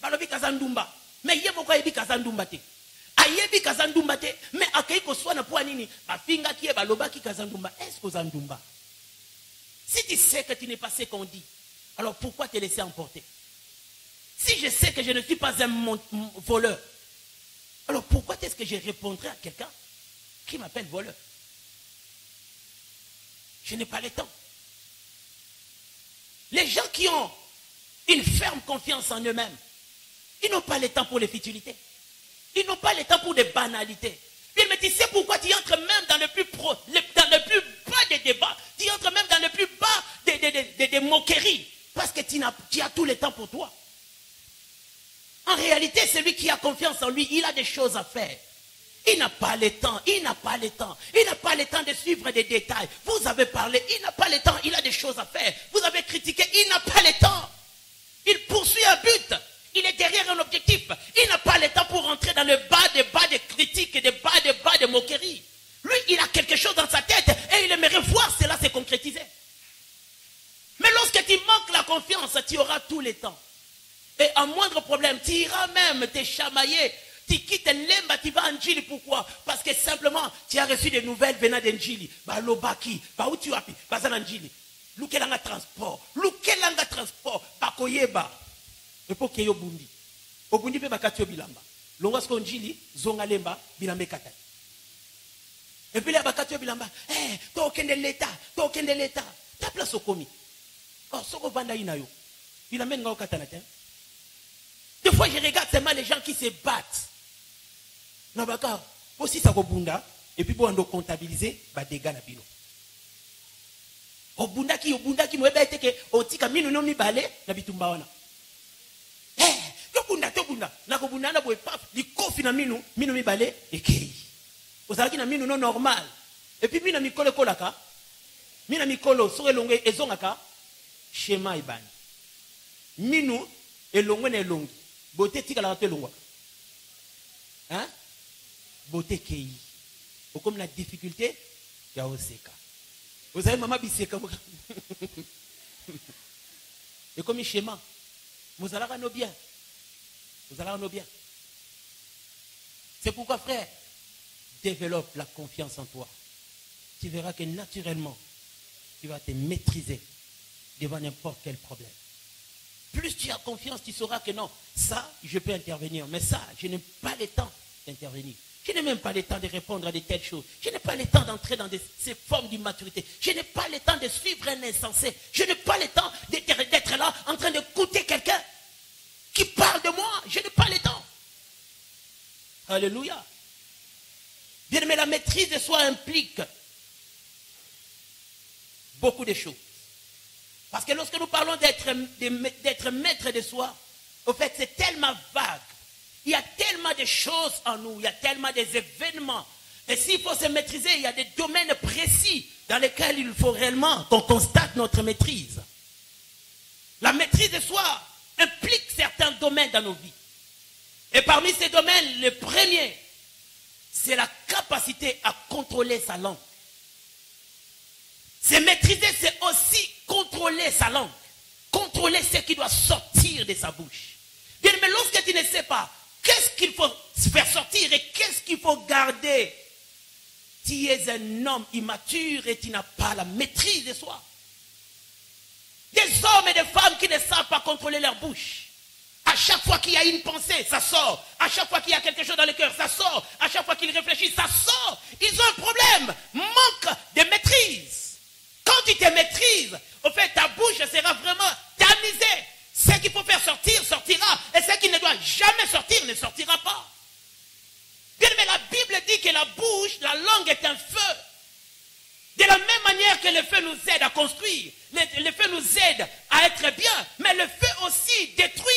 Speaker 2: Balobi kazandumba, mais il y a beaucoup de kazandumba. Ayebi kazandumba, mais akei ko soigner pour nini, afinga qui est baloba qui kazandumba, est-ce que zandumba? Si tu sais que tu n'es pas ce qu'on dit, alors pourquoi te laisser emporter? Si je sais que je ne suis pas un voleur, alors pourquoi est-ce que je répondrai à quelqu'un qui m'appelle voleur? Je n'ai pas le temps. Les gens qui ont une ferme confiance en eux-mêmes, ils n'ont pas le temps pour les futilités. Ils n'ont pas le temps pour des banalités. Mais tu sais pourquoi tu entres même dans le plus bas des débats, tu entres même dans le plus bas des moqueries, parce que tu as tout le temps pour toi. En réalité, celui qui a confiance en lui, il a des choses à faire. Il n'a pas le temps, il n'a pas le temps. Il n'a pas le temps de suivre des détails. Vous avez parlé, il n'a pas le temps, il a des choses à faire. Vous avez critiqué, il n'a pas le temps. Il poursuit un but. Il est derrière un objectif. Il n'a pas le temps pour rentrer dans le bas des critiques et des bas de moqueries. Lui, il a quelque chose dans sa tête et il aimerait voir cela se concrétiser. Mais lorsque tu manques la confiance, tu auras tout le temps. Et un moindre problème, tu iras même te chamailler. Tu quittes l'emba, tu vas en Djili. Pourquoi? Parce que simplement, tu as reçu des nouvelles venant de Djili. Bah, l'obaki, bah, où tu as pu? Bah, ça en Djili. Lukelanga transport. Lukelanga transport. Bah, koyeba. Et pour qu'il y ait Obundi. Obundi peut bakatio bilamba. Longas ko Djili, zonga lemba, bilambe katay. Et puis là, bakatio bilamba. Eh, token de l'État. Token de l'État. Ta place au commis. Oh, soko vanda inayo. Bilambe nga okatanaten. Des fois, je regarde seulement les gens qui se battent. Non, bah, aussi ça bunda et puis pour comptabiliser, bah, dégâts na bino. Obunda qui, moi, bah, que, otika minu no mi balé, na bitumba wana. Tobunda, na kobunda na boe paf, li kofi na minu mi balé, et kei. Ozalaki na minu non normal. Et puis, mina mikolo kolaka, mina mikolo, sore longue, ezongaka, schéma ibani. Minu, elongwe na elongi. Beauté tika la longwa. Hein? Beauté kei. Ou comme la difficulté, il y a oseka. Vous savez, maman biseka. Et comme un schéma, vous allez nous bien. Vous allez nous bien. C'est pourquoi, frère, développe la confiance en toi. Tu verras que naturellement, tu vas te maîtriser devant n'importe quel problème. Plus tu as confiance, tu sauras que non, ça, je peux intervenir. Mais ça, je n'ai pas le temps d'intervenir. Je n'ai même pas le temps de répondre à de telles choses. Je n'ai pas le temps d'entrer dans ces formes d'immaturité. Je n'ai pas le temps de suivre un insensé. Je n'ai pas le temps d'être là en train d'écouter quelqu'un qui parle de moi. Je n'ai pas le temps. Alléluia. Bien, mais la maîtrise de soi implique beaucoup de choses. Parce que lorsque nous parlons d'être maître de soi, au fait, c'est tellement vague. Il y a tellement de choses en nous, il y a tellement des événements. Et s'il faut se maîtriser, il y a des domaines précis dans lesquels il faut réellement qu'on constate notre maîtrise. La maîtrise de soi implique certains domaines dans nos vies. Et parmi ces domaines, le premier, c'est la capacité à contrôler sa langue. Se maîtriser, c'est aussi contrôler sa langue. Contrôler ce qui doit sortir de sa bouche. Bien, mais lorsque tu ne sais pas qu'est-ce qu'il faut faire sortir et qu'est-ce qu'il faut garder, tu es un homme immature et tu n'as pas la maîtrise de soi. Des hommes et des femmes qui ne savent pas contrôler leur bouche. À chaque fois qu'il y a une pensée, ça sort. À chaque fois qu'il y a quelque chose dans le cœur, ça sort. À chaque fois qu'ils réfléchissent, ça sort. Ils ont un problème. Manque de maîtrise. Quand tu te maîtrises, au fait, ta bouche sera vraiment tamisée. Ce qu'il faut faire sortir, sortira. Et ce qui ne doit jamais sortir, ne sortira pas. Bien, mais la Bible dit que la bouche, la langue est un feu. De la même manière que le feu nous aide à construire, le feu nous aide à être bien, mais le feu aussi détruit.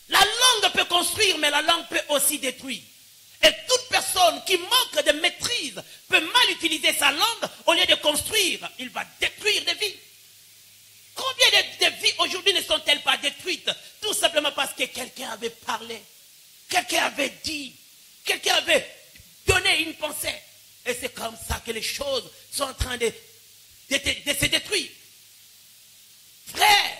Speaker 2: La langue peut construire, mais la langue peut aussi détruire. Et toute personne qui manque de maîtrise peut mal utiliser sa langue au lieu de construire. Il va détruire des vies. Combien de vies aujourd'hui ne sont-elles pas détruites? Tout simplement parce que quelqu'un avait parlé, quelqu'un avait dit, quelqu'un avait donné une pensée. Et c'est comme ça que les choses sont en train de se détruire. Frère,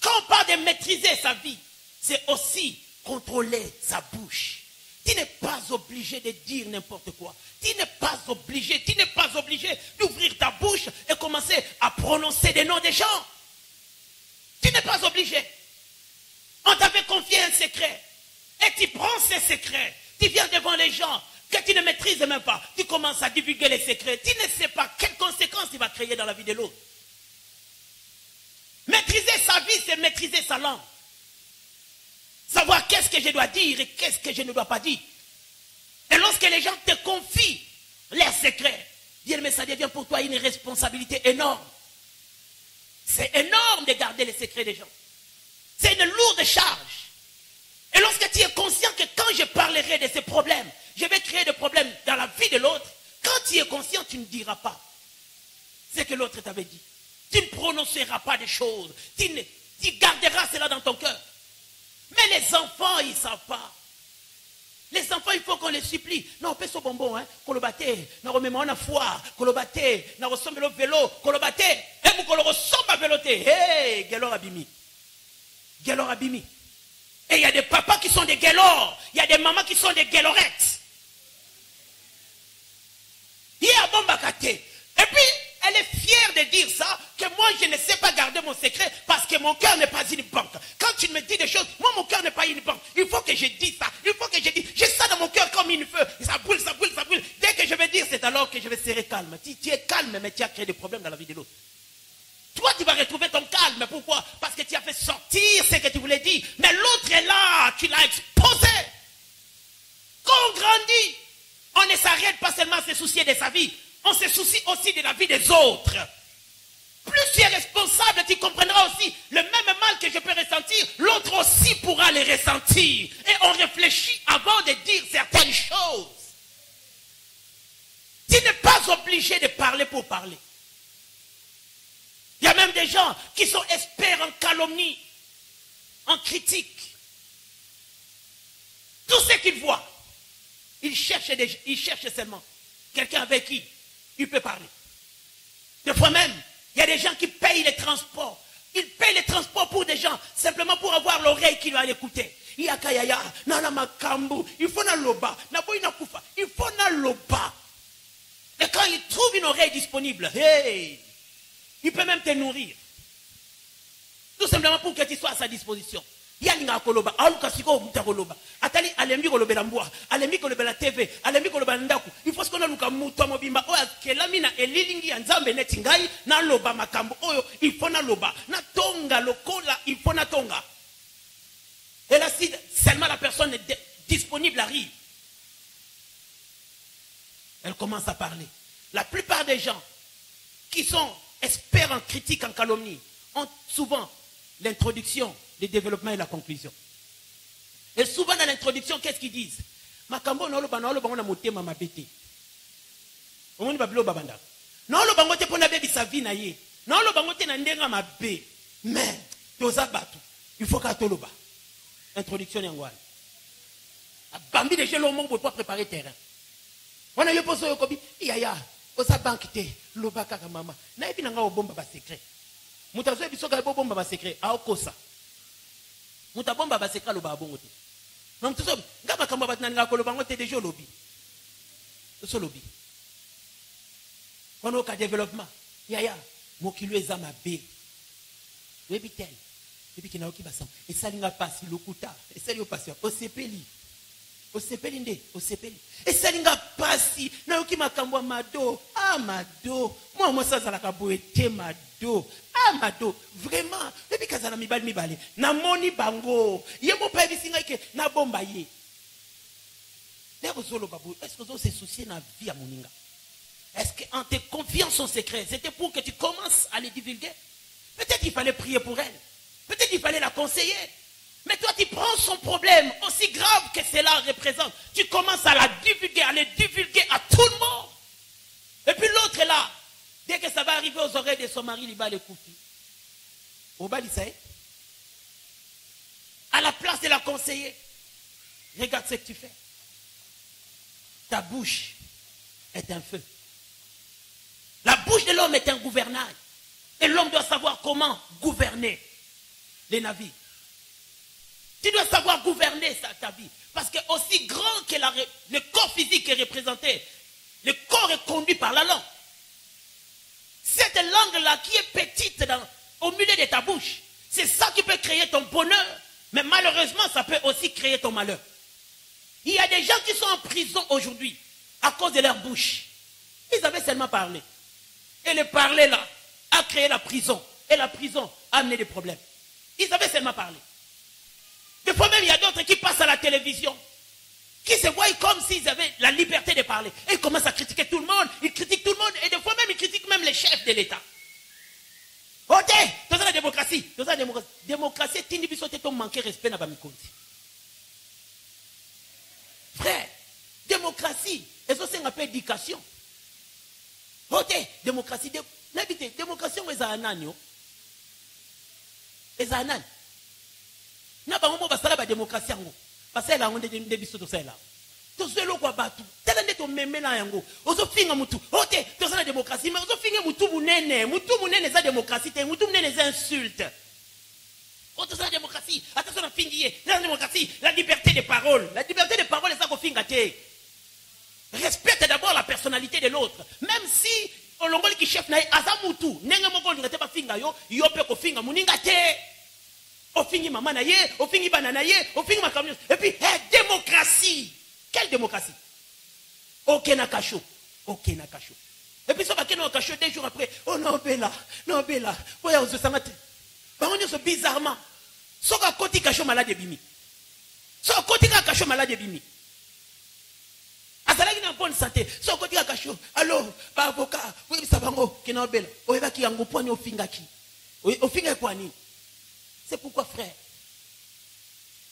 Speaker 2: quand on parle de maîtriser sa vie, c'est aussi contrôler sa bouche. Tu n'es pas obligé de dire n'importe quoi. Tu n'es pas obligé d'ouvrir ta bouche et commencer à prononcer des noms des gens. Tu n'es pas obligé. On t'avait confié un secret. Et tu prends ces secrets. Tu viens devant les gens que tu ne maîtrises même pas. Tu commences à divulguer les secrets. Tu ne sais pas quelles conséquences il va créer dans la vie de l'autre. Maîtriser sa vie, c'est maîtriser sa langue. Savoir qu'est-ce que je dois dire et qu'est-ce que je ne dois pas dire. Et lorsque les gens te confient leurs secrets, bien, mais ça devient pour toi une responsabilité énorme. C'est énorme de garder les secrets des gens. C'est une lourde charge. Et lorsque tu es conscient que quand je parlerai de ces problèmes, je vais créer des problèmes dans la vie de l'autre, quand tu es conscient, tu ne diras pas ce que l'autre t'avait dit. Tu ne prononceras pas des choses. Tu garderas cela dans ton cœur. Mais les enfants, ils ne savent pas. Les enfants, il faut qu'on les supplie. Non, on peut ce bonbon, hein. Qu'on le batte. On remet en foi. Qu'on le batte. On ressemble le vélo. Qu'on le batte. Et vous qu'on le ressemble à véloter. Hey, Gelor Abimi. Gelor Abimi. Et il y a des papas qui sont des Gelor. Il y a des mamans qui sont des Gelorettes. Il y a Bombakate. Et puis, elle est fière de dire ça, que moi je ne sais pas garder mon secret parce que mon cœur n'est pas une banque. Quand tu me dis des choses, moi mon cœur n'est pas une banque. Il faut que je dise ça, il faut que je dise. J'ai ça dans mon cœur comme une feu. Ça brûle, ça brûle, ça brûle. Dès que je vais dire, c'est alors que je vais serrer calme. Tu es calme, mais tu as créé des problèmes dans la vie de l'autre. Toi, tu vas retrouver ton calme. Pourquoi? Parce que tu as fait sortir ce que tu voulais dire. Mais l'autre est là, tu l'as exposé. Quand on grandit, on ne s'arrête pas seulement à se soucier de sa vie. On se soucie aussi de la vie des autres. Plus tu es responsable, tu comprendras aussi le même mal que je peux ressentir, l'autre aussi pourra le ressentir. Et on réfléchit avant de dire certaines choses. Tu n'es pas obligé de parler pour parler. Il y a même des gens qui sont experts en calomnie, en critique. Tout ce qu'ils voient, ils cherchent seulement quelqu'un avec qui il peut parler. Des fois même, il y a des gens qui payent les transports. Ils payent les transports pour des gens, simplement pour avoir l'oreille qui va l'écouter. Il y a Kayaya, Nana Makambu, il faut na loba, Naboina Kufa, il faut na loba. Et quand il trouve une oreille disponible, hey, il peut même te nourrir. Tout simplement pour que tu sois à sa disposition. Yalinga koloba, aluka siko mutakoloba. Atali alembi kolobela mbwa, alembi kolobela TV, alembi kolobela ndaku. Il faut ce qu'on a luka muto mobimba oya kelamina elilingi ya nzambe neti ngai na loba makambo oyo il faut na loba. Na tonga lokola il faut na tonga. Et là si seulement la personne est disponible arrive, elle commence à parler. La plupart des gens qui sont experts en critique, en calomnie, ont souvent l'introduction, le développement et la conclusion. Et souvent dans l'introduction, qu'est-ce qu'ils disent? Makambo na oloba na motema mabete. Omoni babilo babanda. Na oloba ngote pona bebi sa vie na ye. Na oloba ngote na ndenga mabe. Mais toza batu. Il faut ka toloba. Introduction yangwana. Bambi de jelo mongo pour préparer terrain. On a eu posé au kobi. Yaya, osa banque te loba kaka mama. Na ebi nanga obomba ba secret. Mutazo ebi soka bomba ba secret. A okosa. Mutabomba ba secret loba bongo te. Non tout ça. Ngaba kamba ba nanga ko loba ngote de jelo lobi. So lobi. On a développement. Yaya, mokilo ezama be. Webi tel. Ebi kina oki basam. Et ça linga pasi lokuta. Et ça yo pasi. Osepeli. Osepeli nde. Osepeli. Et ça linga pasi. Na oki makambo mado. Ah mado. Moi ça zala kaboete mado. Ah mado. Vraiment. Ebi kazala mibali. Na moni bango. Yemo pa ebi singa ke na bomba ye. Est-ce que vous se souciez de la vie à Moninga? Est-ce qu'en te confiant son secret, c'était pour que tu commences à les divulguer? Peut-être qu'il fallait prier pour elle. Peut-être qu'il fallait la conseiller. Mais toi, tu prends son problème, aussi grave que cela représente. Tu commences à la divulguer, à les divulguer à tout le monde. Et puis l'autre est là. Dès que ça va arriver aux oreilles de son mari, il va les couper. Au bas, il sait. À la place de la conseiller, regarde ce que tu fais. Ta bouche est un feu. La bouche de l'homme est un gouvernail. Et l'homme doit savoir comment gouverner les navires. Tu dois savoir gouverner ta vie. Parce que aussi grand que le corps physique est représenté, le corps est conduit par la langue. Cette langue-là qui est petite au milieu de ta bouche, c'est ça qui peut créer ton bonheur. Mais malheureusement, ça peut aussi créer ton malheur. Il y a des gens qui sont en prison aujourd'hui à cause de leur bouche. Ils avaient seulement parlé. Et le parler là a créé la prison. Et la prison a amené des problèmes. Ils avaient seulement parlé. Des fois même, il y a d'autres qui passent à la télévision, qui se voient comme s'ils avaient la liberté de parler. Et ils commencent à critiquer tout le monde. Ils critiquent tout le monde. Et des fois même, ils critiquent même les chefs de l'État. Ok, c'est la démocratie. C'est la démocratie. Démocratie, c'est une bisote qui manque de respect dans la frère, démocratie, et ça c'est un peu d'éducation. Ok, démocratie, démocratie, on est à un et à un n'a pas un basala ba démocratie yango parce que là on est des bisoto ça là to zelo kwa batu tala ndeto memela yango ozo finga mutu ok to ça la démocratie mais ozo finga mutu munene za démocratie te mutu munene za insulte. Oh, c'est la démocratie. Attention à la démocratie, la liberté de parole. La liberté de parole est ça qu'on finit. Respecte d'abord la personnalité de l'autre. Même si on l'a dit que chef n'a azamutu, n'enga moko n'engate pas finga yo peut ko finga muninga te. O fingi maman naye, o fingi banana naye, o fingi makamyo. Et puis démocratie. Quelle démocratie? Ok na kacho. Et puis ça va kena kacho 2 jours après. Oh non bella. Voyez on se samate. On dit bizarrement. Soka koti kacho malade bimi. Soka koti kacho malade bimi. Azalaki na bonne santé. Soka koti kacho. Alors, ba avocat, oui sabango kina bela. Oyeba ki yango poni ofinga ki. Ofinga kwa ni. C'est pourquoi frère,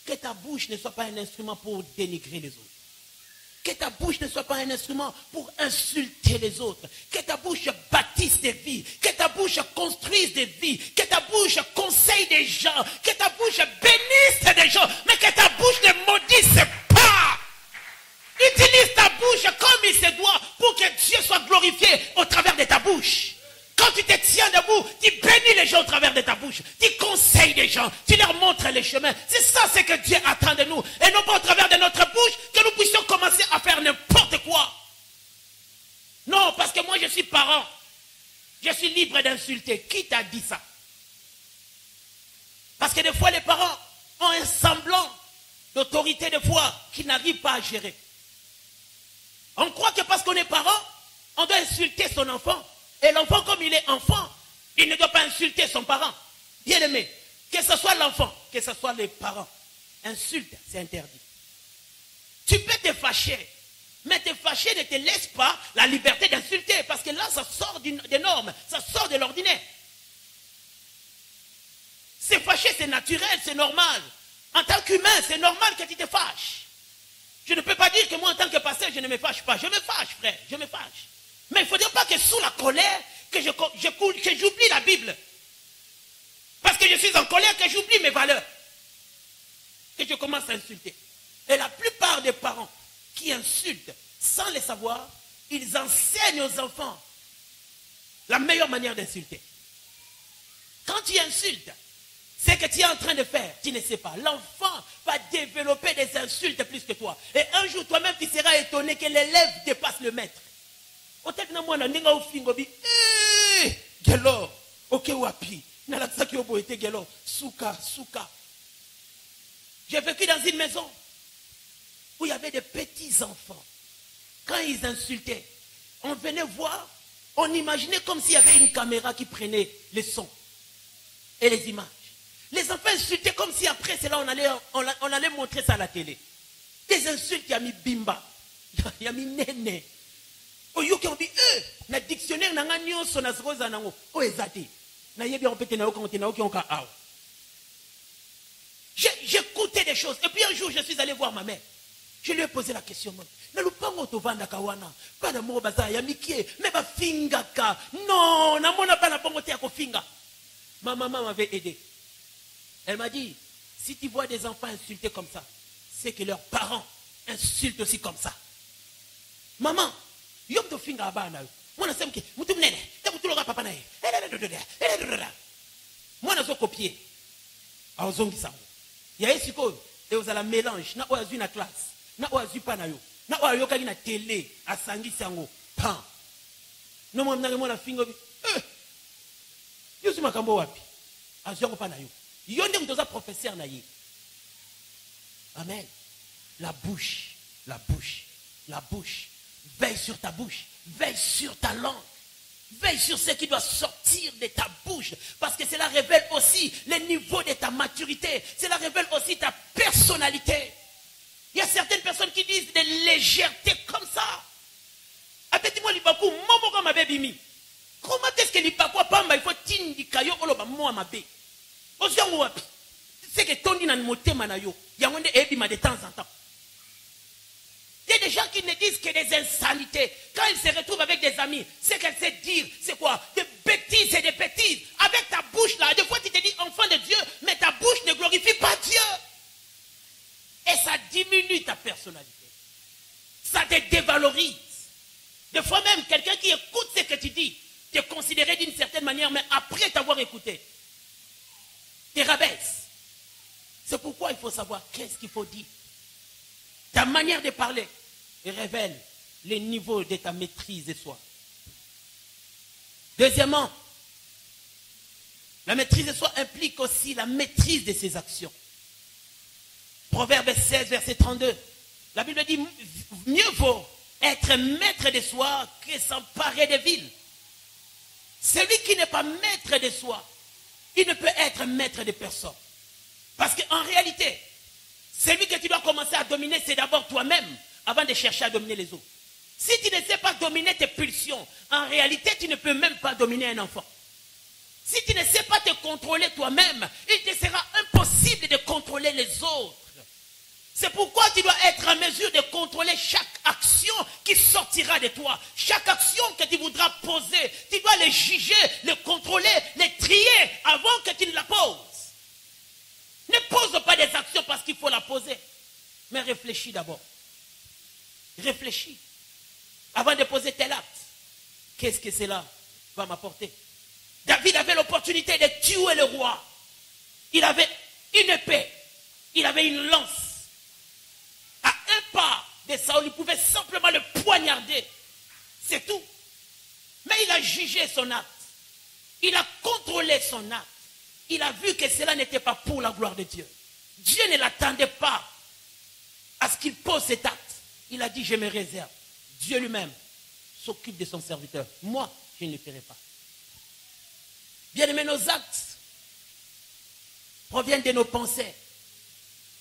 Speaker 2: que ta bouche ne soit pas un instrument pour dénigrer les autres. Que ta bouche ne soit pas un instrument pour insulter les autres. Que ta bouche bâtisse des vies. Que ta bouche construise des vies. Que ta bouche conseille des gens. Que ta bouche bénisse des gens. Mais que ta bouche ne maudisse pas. Utilise ta bouche comme il se doit pour que Dieu soit glorifié au travers de ta bouche. Quand tu te tiens debout, tu bénis les gens au travers de ta bouche. Tu conseilles des gens. Tu leur montres les chemins. C'est ça ce que Dieu attend de nous. Et non pas au travers de notre bouche que nous puissions commencer à faire n'importe quoi. Non, parce que moi je suis parent. Je suis libre d'insulter. Qui t'a dit ça? Parce que des fois les parents ont un semblant d'autorité des fois qu'ils n'arrivent pas à gérer. On croit que parce qu'on est parent, on doit insulter son enfant. Et l'enfant, comme il est enfant, il ne doit pas insulter son parent. Bien aimé, que ce soit l'enfant, que ce soit les parents, insulte, c'est interdit. Tu peux te fâcher Mais te fâcher ne te laisse pas la liberté d'insulter. Parce que là, ça sort des normes. Ça sort de l'ordinaire. Se fâcher, c'est naturel, c'est normal. En tant qu'humain, c'est normal que tu te fâches. Je ne peux pas dire que moi, en tant que pasteur, je ne me fâche pas. Je me fâche, frère. Je me fâche. Mais il ne faudrait pas que sous la colère, que j'oublie la Bible. Parce que je suis en colère, que j'oublie mes valeurs. Que je commence à insulter. Et la plupart des parents qui insultent sans le savoir, ils enseignent aux enfants la meilleure manière d'insulter. Quand tu insultes, c'est que tu es en train de faire, tu ne sais pas. L'enfant va développer des insultes plus que toi. Et un jour, toi-même, tu seras étonné que l'élève dépasse le maître. J'ai vécu dans une maison où il y avait des petits enfants. Quand ils insultaient, on venait voir, on imaginait comme s'il y avait une caméra qui prenait les sons et les images. Les enfants insultaient comme si après cela on allait montrer ça à la télé. Des insultes, il y a mis bimba, il y a mis nene. Oyo qui ont dit, na dictionnaire n'a rien son asroza nango, o ezati. Na yebi on peut tenir au compte na au qui on ka aw. J'écoutais des choses. Et puis un jour, je suis allé voir ma mère. Je lui ai posé la question. Non, ma maman m'avait aidé. Elle m'a dit, si tu vois des enfants insultés comme ça, c'est que leurs parents insultent aussi comme ça. Maman, yom to finga abana. Moi na semke, mutum nene, ta mutuloga papa na ye. Moi na zo copier. Azongi sango. Il y a ici quoi et vous allez mélange na oazu na classe na oazu pa na yo na oayo kali na télé asangi sango pan no mo mnage mo na fingo bi yo si makambo wapi azongo pa na yo yonde mtoza professeur na ye. Amen. La bouche, la bouche, la bouche. Veille sur ta bouche, veille sur ta langue. Veille sur ce qui doit sortir de ta bouche. Parce que cela révèle aussi le niveau de ta maturité. Cela révèle aussi ta personnalité. Il y a certaines personnes qui disent de légèreté comme ça. Appetez-moi l'Ibakou, momo ma bébé. Comment est-ce que l'Ibakou pamba il faut tindi kayo oloba moi ma bé. Ozongo wapi. C'est que tondi na moté manayo. Yangonde ebima de temps en temps. Il y a des gens qui ne disent que des insanités. Quand ils se retrouvent avec des amis, c'est qu'elles sait dire, c'est quoi? Des bêtises et des bêtises. Avec ta bouche là, des fois tu te dis enfant de Dieu, mais ta bouche ne glorifie pas Dieu. Et ça diminue ta personnalité. Ça te dévalorise. Des fois même, quelqu'un qui écoute ce que tu dis, te considérer d'une certaine manière, mais après t'avoir écouté, te rabaisse. C'est pourquoi il faut savoir qu'est-ce qu'il faut dire. Ta manière de parler révèle le niveau de ta maîtrise de soi. Deuxièmement, la maîtrise de soi implique aussi la maîtrise de ses actions. Proverbe 16, verset 32. La Bible dit, mieux vaut être maître de soi que s'emparer des villes. Celui qui n'est pas maître de soi, il ne peut être maître de personne. Parce qu'en réalité, celui que tu dois commencer à dominer, c'est d'abord toi-même, avant de chercher à dominer les autres. Si tu ne sais pas dominer tes pulsions, en réalité, tu ne peux même pas dominer un enfant. Si tu ne sais pas te contrôler toi-même, il te sera impossible de contrôler les autres. C'est pourquoi tu dois être en mesure de contrôler chaque action qui sortira de toi. Chaque action que tu voudras poser, tu dois les juger, les contrôler, les trier avant que tu ne la poses. Ne pose pas des actions parce qu'il faut la poser. Mais réfléchis d'abord. Réfléchis. Avant de poser tel acte. Qu'est-ce que cela va m'apporter? David avait l'opportunité de tuer le roi. Il avait une épée. Il avait une lance. À un pas de Saül, il pouvait simplement le poignarder. C'est tout. Mais il a jugé son acte. Il a contrôlé son acte. Il a vu que cela n'était pas pour la gloire de Dieu. Dieu ne l'attendait pas à ce qu'il pose cet acte. Il a dit, je me réserve. Dieu lui-même s'occupe de son serviteur. Moi, je ne le ferai pas. Bien aimé, nos actes proviennent de nos pensées.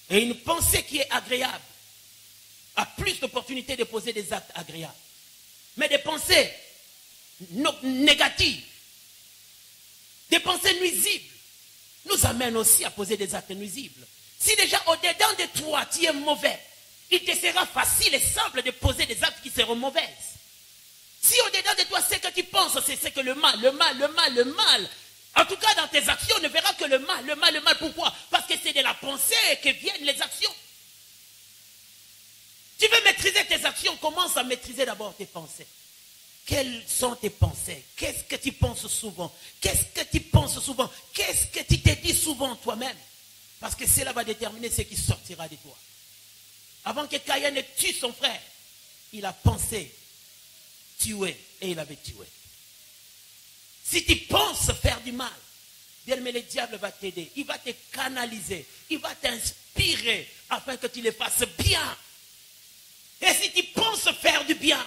Speaker 2: Et une pensée qui est agréable plus d'opportunités de poser des actes agréables. Mais des pensées négatives, des pensées nuisibles, nous amènent aussi à poser des actes nuisibles. Si déjà au-dedans de toi, tu es mauvais, il te sera facile et simple de poser des actes qui seront mauvaises. Si au-dedans de toi, ce que tu penses, c'est que le mal. En tout cas, dans tes actions, on ne verra que le mal. Pourquoi? Parce que c'est de la pensée que viennent les actions. Tu veux maîtriser tes actions, commence à maîtriser d'abord tes pensées. Quelles sont tes pensées? Qu'est-ce que tu penses souvent? Qu'est-ce que tu penses souvent? Qu'est-ce que tu te dis souvent toi-même? Parce que cela va déterminer ce qui sortira de toi. Avant que Caïn ne tue son frère, il a pensé tuer et il avait tué. Si tu penses faire du mal, bien mais le diable va t'aider. Il va te canaliser. Il va t'inspirer afin que tu le fasses bien. Et si tu penses faire du bien,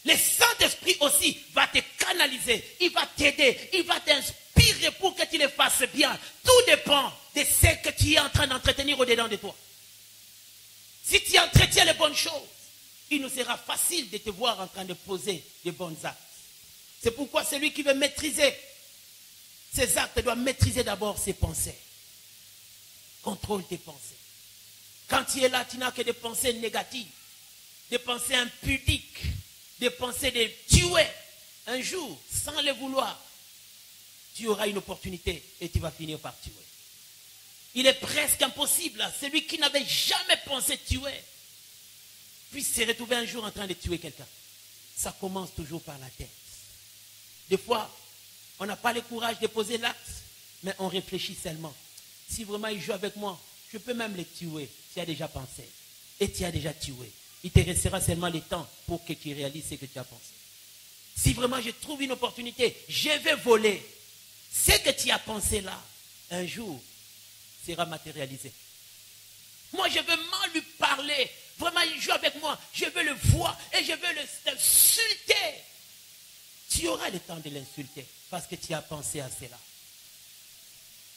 Speaker 2: le Saint-Esprit aussi va te canaliser. Il va t'aider. Il va t'inspirer pour que tu le fasses bien. Tout dépend de ce que tu es en train d'entretenir au-dedans de toi. Si tu entretiens les bonnes choses, il nous sera facile de te voir en train de poser de bons actes. C'est pourquoi celui qui veut maîtriser ses actes doit maîtriser d'abord ses pensées. Contrôle tes pensées. Quand tu es là, tu n'as que des pensées négatives, des pensées impudiques, des pensées de tuer. Un jour, sans le vouloir, tu auras une opportunité et tu vas finir par tuer. Il est presque impossible à celui qui n'avait jamais pensé tuer puisse se retrouver un jour en train de tuer quelqu'un. Ça commence toujours par la tête. Des fois, on n'a pas le courage de poser l'acte, mais on réfléchit seulement. Si vraiment il joue avec moi, je peux même le tuer. Tu as déjà pensé. Et tu as déjà tué. Il te restera seulement le temps pour que tu réalises ce que tu as pensé. Si vraiment je trouve une opportunité, je vais voler. Ce que tu as pensé là, un jour, sera matérialisé. Moi, je veux mal lui parler. Vraiment, il joue avec moi. Je veux le voir et je veux l'insulter. Tu auras le temps de l'insulter parce que tu as pensé à cela.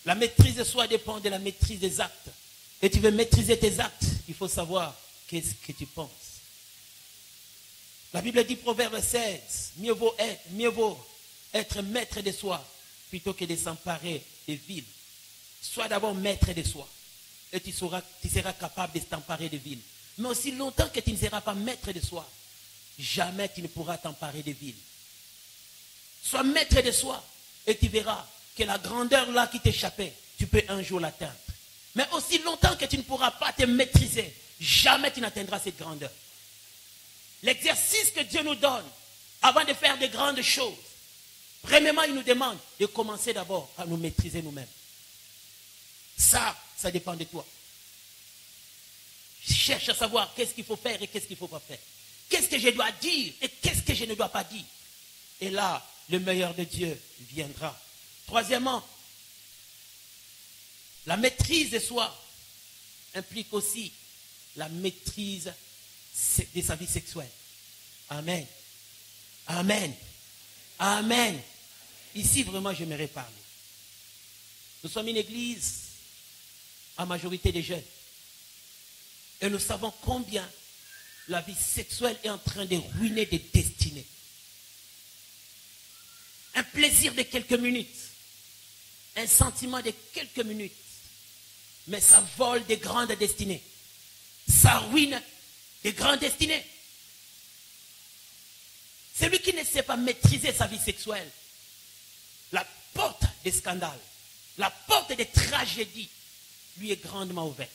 Speaker 2: La maîtrise de soi dépend de la maîtrise des actes. Et tu veux maîtriser tes actes, il faut savoir qu'est-ce que tu penses. La Bible dit, Proverbe 16, mieux vaut être maître de soi plutôt que de s'emparer des villes. Sois d'abord maître de soi et tu seras capable de t'emparer des villes. Mais aussi longtemps que tu ne seras pas maître de soi, jamais tu ne pourras t'emparer des villes. Sois maître de soi et tu verras que la grandeur là qui t'échappait, tu peux un jour l'atteindre. Mais aussi longtemps que tu ne pourras pas te maîtriser, jamais tu n'atteindras cette grandeur. L'exercice que Dieu nous donne avant de faire de grandes choses, premièrement, il nous demande de commencer d'abord par nous maîtriser nous-mêmes. Ça dépend de toi. Cherche à savoir qu'est-ce qu'il faut faire et qu'est-ce qu'il ne faut pas faire. Qu'est-ce que je dois dire et qu'est-ce que je ne dois pas dire. Et là, le meilleur de Dieu viendra. Troisièmement, la maîtrise de soi implique aussi la maîtrise de sa vie sexuelle. Amen. Amen. Amen. Ici, vraiment, j'aimerais parler. Nous sommes une église à majorité des jeunes. Et nous savons combien la vie sexuelle est en train de ruiner des destinées. Un plaisir de quelques minutes, un sentiment de quelques minutes, mais ça vole des grandes destinées. Ça ruine des grandes destinées. Celui qui ne sait pas maîtriser sa vie sexuelle, la porte des scandales, la porte des tragédies lui est grandement ouverte.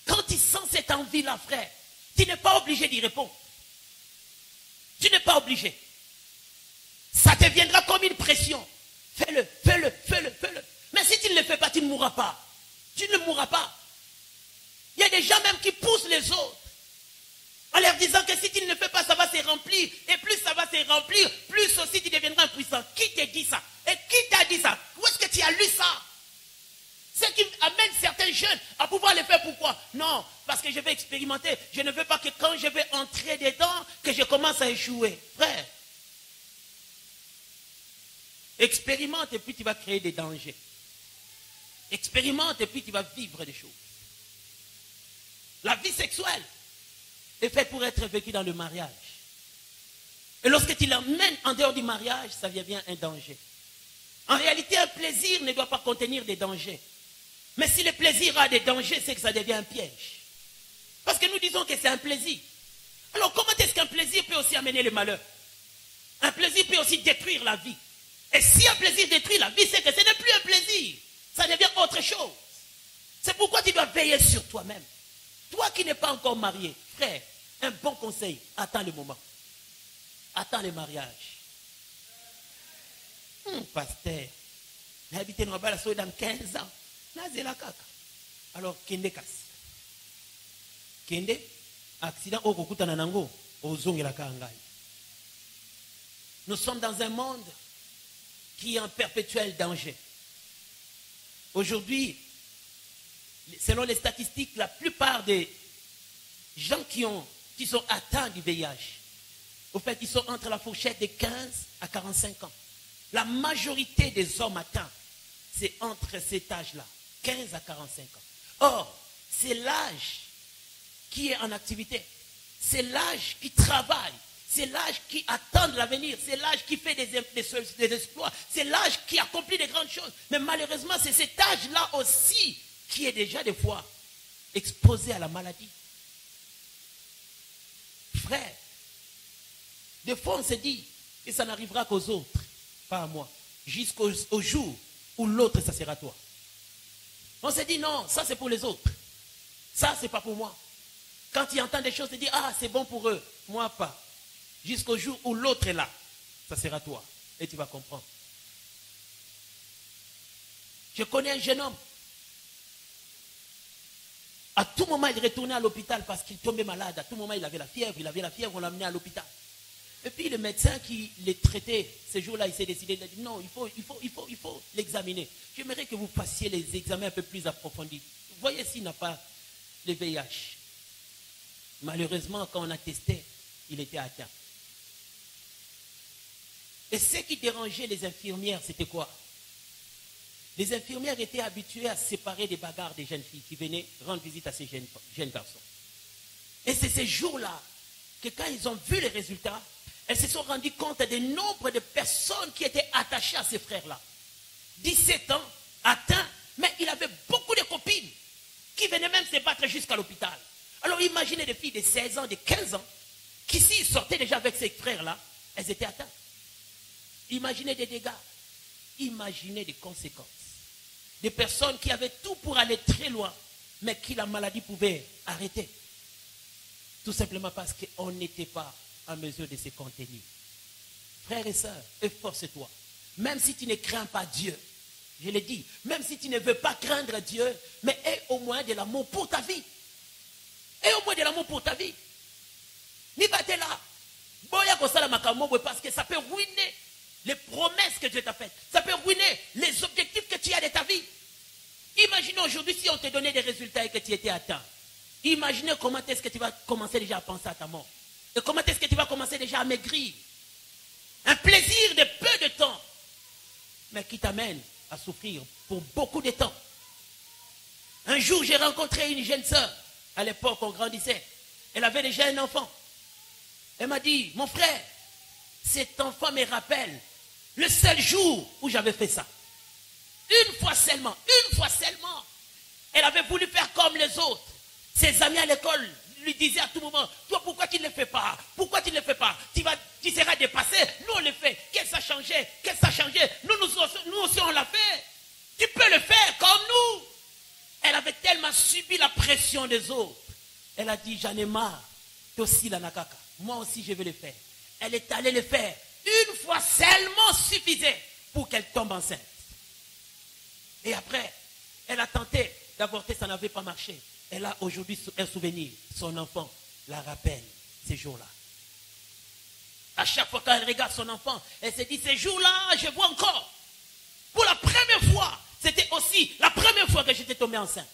Speaker 2: Quand tu sens cette envie-là, frère, tu n'es pas obligé d'y répondre. Tu n'es pas obligé. Ça deviendra comme une pression. Fais-le, fais-le, fais-le, fais-le. Mais si tu ne le fais pas, tu ne mourras pas. Tu ne mourras pas. Il y a des gens même qui poussent les autres en leur disant que si tu ne le fais pas, ça va se remplir. Et plus ça va se remplir, plus aussi tu deviendras impuissant. Qui te dit ça? Et qui t'a dit ça? Où est-ce que tu as lu ça? Ce qui amène certains jeunes à pouvoir le faire. Pourquoi? Non, parce que je vais expérimenter. Je ne veux pas que quand je vais entrer dedans, que je commence à échouer. Frère, expérimente et puis tu vas créer des dangers. Expérimente et puis tu vas vivre des choses. La vie sexuelle est fait pour être vécu dans le mariage. Et lorsque tu l'emmènes en dehors du mariage, ça devient un danger. En réalité, un plaisir ne doit pas contenir des dangers. Mais si le plaisir a des dangers, c'est que ça devient un piège. Parce que nous disons que c'est un plaisir. Alors comment est-ce qu'un plaisir peut aussi amener le malheur? Un plaisir peut aussi détruire la vie. Et si un plaisir détruit la vie, c'est que ce n'est plus un plaisir. Ça devient autre chose. C'est pourquoi tu dois veiller sur toi-même. Toi qui n'es pas encore marié, frère, un bon conseil, attends le moment. Attends le mariage. Pasteur, j'habite dans 15 ans. Alors, kende kasi. Kende, accident au kokuta nanango, ozongela kangai. Nous sommes dans un monde qui est en perpétuel danger. Aujourd'hui, selon les statistiques, la plupart des gens qui sont atteints du VIH, au fait, ils sont entre la fourchette de 15 à 45 ans. La majorité des hommes atteints, c'est entre cet âge-là, 15 à 45 ans. Or, c'est l'âge qui est en activité. C'est l'âge qui travaille. C'est l'âge qui attend de l'avenir. C'est l'âge qui fait des exploits. C'est l'âge qui accomplit des grandes choses. Mais malheureusement, c'est cet âge-là aussi qui est déjà des fois exposé à la maladie. Frère, des fois on se dit que ça n'arrivera qu'aux autres, pas à moi. Jusqu'au jour où l'autre, ça sera toi. On se dit non, ça c'est pour les autres. Ça c'est pas pour moi. Quand tu entends des choses, tu te dis ah c'est bon pour eux, moi pas. Jusqu'au jour où l'autre est là, ça sera toi. Et tu vas comprendre. Je connais un jeune homme. À tout moment, il retournait à l'hôpital parce qu'il tombait malade. À tout moment, il avait la fièvre, on l'a amené à l'hôpital. Et puis le médecin qui les traitait, ce jour-là, il s'est décidé, il a dit non, il faut l'examiner. J'aimerais que vous fassiez les examens un peu plus approfondis. Voyez s'il n'a pas le VIH. Malheureusement, quand on a testé, il était atteint. Et ce qui dérangeait les infirmières, c'était quoi? Les infirmières étaient habituées à séparer des bagarres des jeunes filles qui venaient rendre visite à ces jeunes garçons. Et c'est ces jours-là que quand ils ont vu les résultats, elles se sont rendues compte du nombre de personnes qui étaient attachées à ces frères-là. 17 ans, atteints, mais il avait beaucoup de copines qui venaient même se battre jusqu'à l'hôpital. Alors imaginez des filles de 16 ans, de 15 ans, qui s'ils sortaient déjà avec ces frères-là, elles étaient atteintes. Imaginez des dégâts, imaginez des conséquences. Des personnes qui avaient tout pour aller très loin, mais qui la maladie pouvait arrêter. Tout simplement parce qu'on n'était pas en mesure de se contenir. Frères et sœurs, efforce-toi. Même si tu ne crains pas Dieu, je l'ai dit, même si tu ne veux pas craindre Dieu, mais aie au moins de l'amour pour ta vie. Aie au moins de l'amour pour ta vie. Ni batte là. Boya kosala makambo parce que ça peut ruiner les promesses que Dieu t'a faites. Ça peut ruiner les objectifs que tu as de ta vie. Imaginez aujourd'hui si on te donnait des résultats et que tu étais atteint. Imaginez comment est-ce que tu vas commencer déjà à penser à ta mort. Et comment est-ce que tu vas commencer déjà à maigrir. Un plaisir de peu de temps, mais qui t'amène à souffrir pour beaucoup de temps. Un jour, j'ai rencontré une jeune sœur. À l'époque, on grandissait. Elle avait déjà un enfant. Elle m'a dit, mon frère, cet enfant me rappelle le seul jour où j'avais fait ça. Une fois seulement. Elle avait voulu faire comme les autres. Ses amis à l'école lui disaient à tout moment, toi pourquoi tu ne le fais pas? Pourquoi tu ne le fais pas? Tu seras dépassé. Nous on le fait. Qu'est-ce que ça a changé? Nous aussi on l'a fait. Tu peux le faire comme nous. Elle avait tellement subi la pression des autres. Elle a dit, j'en ai marre. Toi aussi la nakaka. Moi aussi je vais le faire. Elle est allée le faire. Une fois seulement suffisait pour qu'elle tombe enceinte. Et après, elle a tenté d'avorter, ça n'avait pas marché. Elle a aujourd'hui un souvenir. Son enfant la rappelle ces jours-là. À chaque fois qu'elle regarde son enfant, elle se dit, ces jours-là, je vois encore. Pour la première fois, c'était aussi la première fois que j'étais tombée enceinte.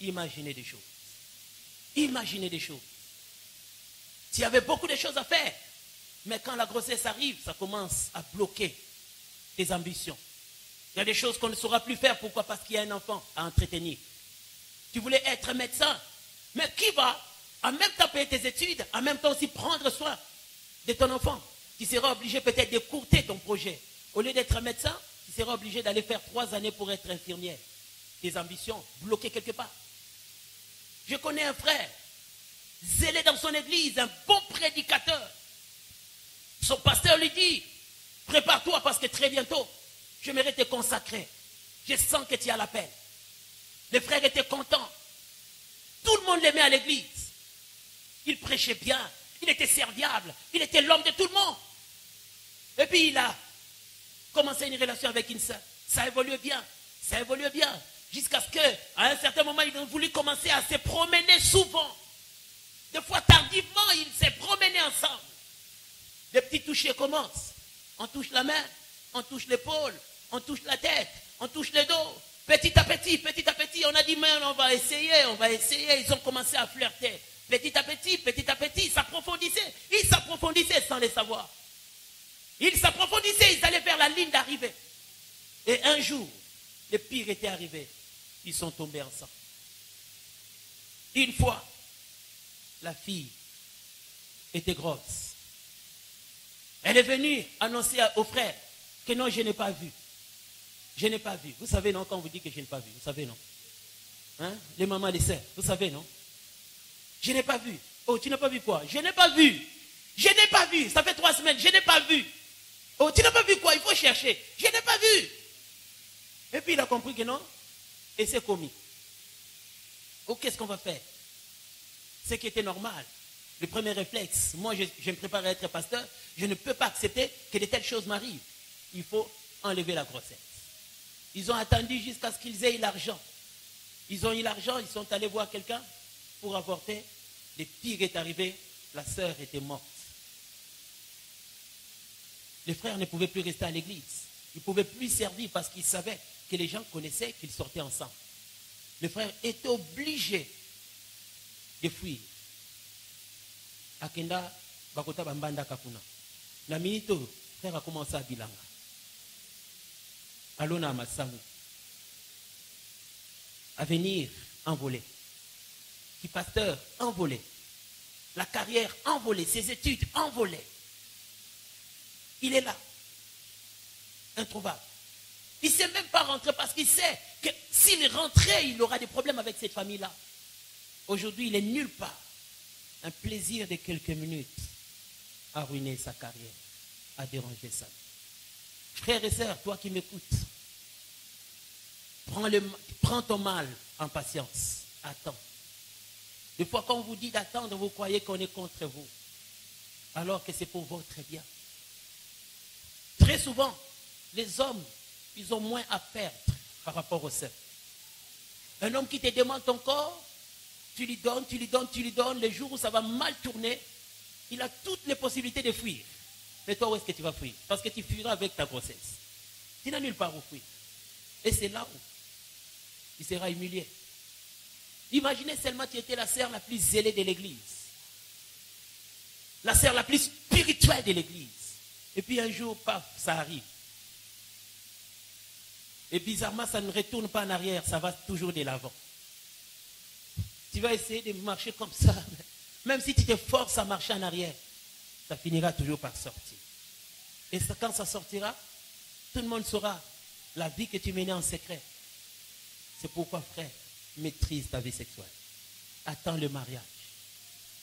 Speaker 2: Imaginez des choses. Imaginez des choses. Tu avais beaucoup de choses à faire. Mais quand la grossesse arrive, ça commence à bloquer tes ambitions. Il y a des choses qu'on ne saura plus faire. Pourquoi? Parce qu'il y a un enfant à entretenir. Tu voulais être médecin. Mais qui va En même temps payer tes études, en même temps aussi prendre soin de ton enfant. Tu seras obligé peut-être d'écourter ton projet. Au lieu d'être un médecin, tu seras obligé d'aller faire 3 années pour être infirmière. Tes ambitions bloquées quelque part. Je connais un frère, zélé dans son église, un bon prédicateur. Son pasteur lui dit, prépare-toi parce que très bientôt, j'aimerais te consacrer. Je sens que tu as l'appel. Les frères étaient contents. Tout le monde l'aimait à l'église. Il prêchait bien, il était serviable, il était l'homme de tout le monde. Et puis il a commencé une relation avec une sœur. Ça évoluait bien, jusqu'à ce qu'à un certain moment, ils ont voulu commencer à se promener souvent. Des fois, tardivement, ils se promenaient ensemble. Les petits touchés commencent. On touche la main, on touche l'épaule, on touche la tête, on touche le dos. Petit à petit, on a dit, mais on va essayer. Ils ont commencé à flirter. Petit à petit, ils s'approfondissaient. Ils s'approfondissaient sans les savoir. Ils s'approfondissaient, ils allaient vers la ligne d'arrivée. Et un jour, le pire était arrivé. Ils sont tombés ensemble. Une fois, la fille était grosse. Elle est venue annoncer au frère que non, je n'ai pas vu. Je n'ai pas vu. Vous savez, non, quand on vous dit que je n'ai pas vu, vous savez, non? Hein? Les mamans, les sœurs, vous savez, non? Je n'ai pas vu. Oh, tu n'as pas vu quoi? Je n'ai pas vu. Je n'ai pas vu. Ça fait 3 semaines, je n'ai pas vu. Oh, tu n'as pas vu quoi? Il faut chercher. Je n'ai pas vu. Et puis il a compris que non. Et c'est commis. Oh, qu'est-ce qu'on va faire? Ce qui était normal. Le premier réflexe, moi je me prépare à être pasteur, je ne peux pas accepter que de telles choses m'arrivent. Il faut enlever la grossesse. Ils ont attendu jusqu'à ce qu'ils aient eu l'argent. Ils ont eu l'argent, ils sont allés voir quelqu'un pour avorter. Le pire est arrivé, la sœur était morte. Les frères ne pouvaient plus rester à l'église. Ils ne pouvaient plus servir parce qu'ils savaient que les gens connaissaient qu'ils sortaient ensemble. Les frères étaient obligés de fuir. Akenda bakota bambanda kakuna. La minute, le frère a commencé à bilanga. Alona Massamu. À venir envolé. Qui pasteur envolé. La carrière envolée, ses études envolées. Il est là. Introuvable. Il ne sait même pas rentrer parce qu'il sait que s'il rentrait, il aura des problèmes avec cette famille-là. Aujourd'hui, il est nulle part. Un plaisir de quelques minutes a ruiné sa carrière, a dérangé sa vie. Frères et sœurs, toi qui m'écoutes, prends ton mal en patience. Attends. Des fois, quand on vous dit d'attendre, vous croyez qu'on est contre vous, alors que c'est pour votre bien. Très souvent, les hommes, ils ont moins à perdre par rapport aux sœurs. Un homme qui te demande ton corps, tu lui donnes, le jour où ça va mal tourner, il a toutes les possibilités de fuir. Mais toi, où est-ce que tu vas fuir? Parce que tu fuiras avec ta grossesse. Tu n'as nulle part où fuir. Et c'est là où il sera humilié. Imaginez seulement tu étais la sœur la plus zélée de l'église. La sœur la plus spirituelle de l'église. Et puis un jour, paf, ça arrive. Et bizarrement, ça ne retourne pas en arrière, ça va toujours de l'avant. Tu vas essayer de marcher comme ça. Même si tu te forces à marcher en arrière, ça finira toujours par sortir. Et quand ça sortira, tout le monde saura la vie que tu menais en secret. C'est pourquoi, frère, maîtrise ta vie sexuelle. Attends le mariage.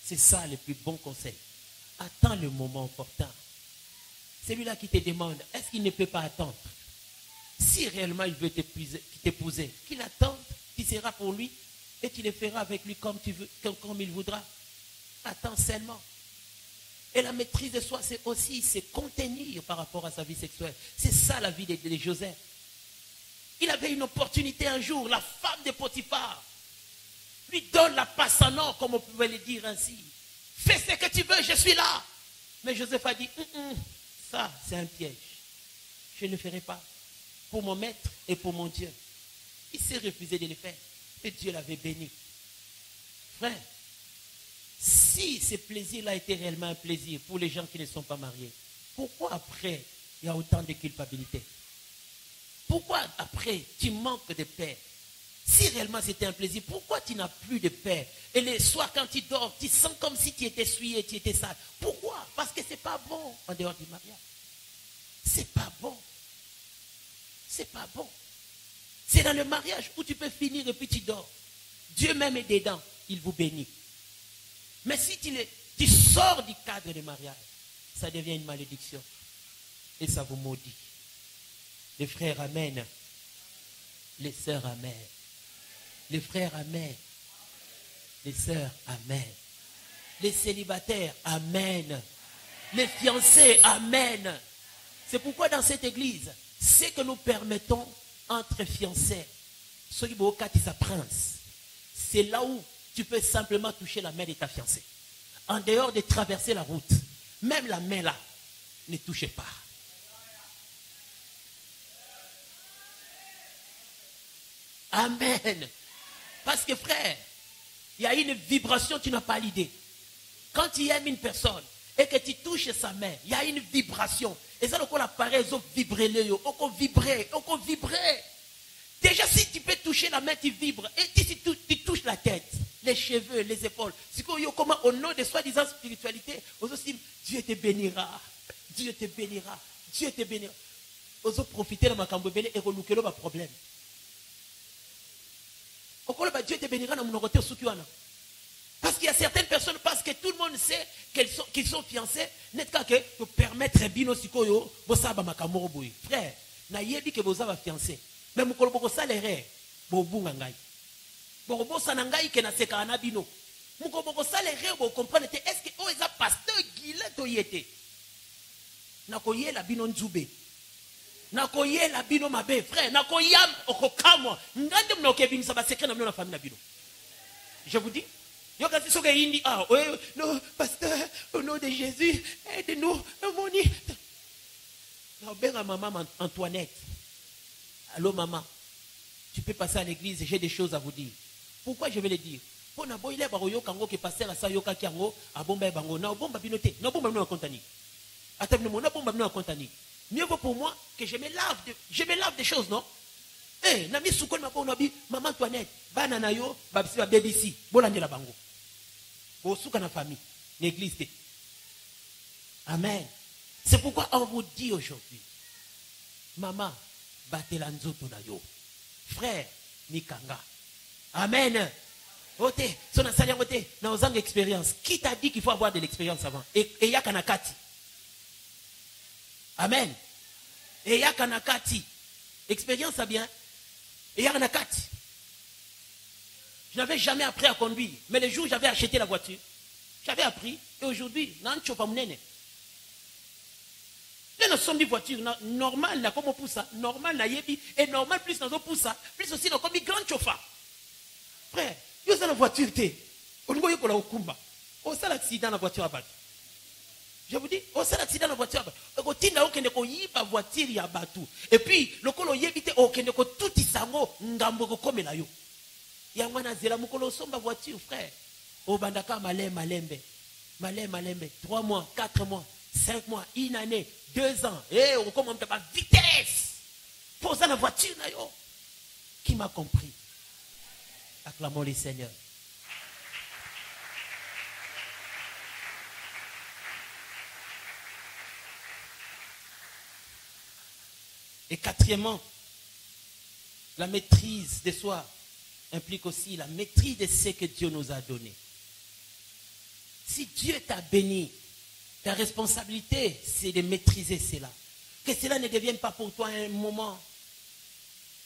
Speaker 2: C'est ça le plus bon conseil. Attends le moment opportun. Celui-là qui te demande, est-ce qu'il ne peut pas attendre? Si réellement il veut t'épouser, qu'il attende, tu seras pour lui et tu le feras avec lui comme il voudra. Attends seulement. Et la maîtrise de soi, c'est aussi se contenir par rapport à sa vie sexuelle. C'est ça la vie de Joseph. Il avait une opportunité un jour, la femme de Potiphar lui donne la passe en or, comme on pouvait le dire ainsi. Fais ce que tu veux, je suis là. Mais Joseph a dit, ça c'est un piège. Je ne le ferai pas. Pour mon maître et pour mon Dieu. Il s'est refusé de le faire. Et Dieu l'avait béni. Frère, si ce plaisir-là était réellement un plaisir pour les gens qui ne sont pas mariés, pourquoi après il y a autant de culpabilité? Pourquoi après tu manques de paix? Si réellement c'était un plaisir, pourquoi tu n'as plus de paix? Et les soirs quand tu dors, tu sens comme si tu étais souillé, tu étais sale. Pourquoi? Parce que ce n'est pas bon en dehors du mariage. C'est pas bon. C'est pas bon. C'est dans le mariage où tu peux finir et puis tu dors. Dieu même est dedans, il vous bénit. Mais si tu sors du cadre du mariage, ça devient une malédiction. Et ça vous maudit. Les frères, amen. Les sœurs, amen. Les frères, amen. Les sœurs, amen. Les célibataires, amen. Les fiancés, amen. C'est pourquoi dans cette église, ce que nous permettons entre fiancés, ceux qui vont sa prince, c'est là où tu peux simplement toucher la main de ta fiancée. En dehors de traverser la route, même la main là, ne touchez pas. Amen. Parce que frère, il y a une vibration, tu n'as pas l'idée. Quand tu aimes une personne et que tu touches sa main, il y a une vibration. Et ça, on apparaît, on vibre, on vibre. Déjà, si tu peux toucher la main, tu vibres. Et si tu touches la tête, les cheveux, les épaules, c'est comment au nom de soi-disant spiritualité, Dieu te bénira. Dieu te bénira. Dieu te bénira. Vous profitez de ma cambobele et vous loukez le problème. Dieu te bénira dans mon côté au Soukiwana. Parce qu'il y a certaines personnes, parce que tout le monde sait qu'ils sont fiancés, n'est-ce pas que pour permettre bino sikoyo, vous savez ma kamoroboui. Frère, na yebi que vous avez fiancé. Mais mon koloboko salaire, vous bungangai. Vous bosanangai que na sekana bino. Mon koloboko salaire, vous comprenez, est-ce que vous êtes pasteur Guilet Toyete? Na koye la bino nzube. Nakoye la bino mabe, frère, nakoyam okokamwa. Ngande mnoke bino sa ba secret na na famille na bino. Je vous dis, yo kasi soke indi non pasteur, au nom de Jésus, aide-nous, moni. Na benga maman Antoinette. Allô maman, tu peux passer à l'église, j'ai des choses à vous dire. Pourquoi je vais le dire? Pour na boile ba yo kango ke passer à sa yoka kiango, abomba bango na bomba binote, na bomba no kontani. Atabno mo na bomba no kontani. Mieux vaut pour moi que je me lave des choses, non? Eh, nami soukol ma bonabi, maman Antoinette, banana yo, babisi ba BBC, bolande la bango. Bo souka na famille, l'église. Amen. C'est pourquoi on vous dit aujourd'hui, maman, batela nzoto na yo. Frère, mikanga. Amen. Ote, son asali ote, na ozang expérience. Qui t'a dit qu'il faut avoir de l'expérience avant? Et yakanakati. Amen. Et yakanakati. Expérience, ça bien. Et yakanakati. Je n'avais jamais appris à conduire. Mais le jour où j'avais acheté la voiture, j'avais appris. Et aujourd'hui, n'en pas mnene. Nous sommes des voitures normales, comme on pousse ça. Normal, na yebi. Et normal, plus nous pousse ça. Plus aussi, nous comme des grands chauffeurs. Frère, vous avez la voiture, on voit qu'on a au Kumba. On a l'accident dans la voiture à battre. Je vous dis, on a l'accident dans la voiture à battre. On a la voiture à battre. Et puis, le colo yébite, on a tout isango, ngambo comme la yo. Yangwana zela mukolo somba voiture, frère. Au bandaka malembe. 3 mois, 4 mois, 5 mois, 1 année, 2 ans. Et on commence à vitesse. Posant la voiture, na yo. Qui m'a compris? Acclamons les Seigneurs. Et quatrièmement, la maîtrise de soi implique aussi la maîtrise de ce que Dieu nous a donné. Si Dieu t'a béni, ta responsabilité, c'est de maîtriser cela. Que cela ne devienne pas pour toi un moment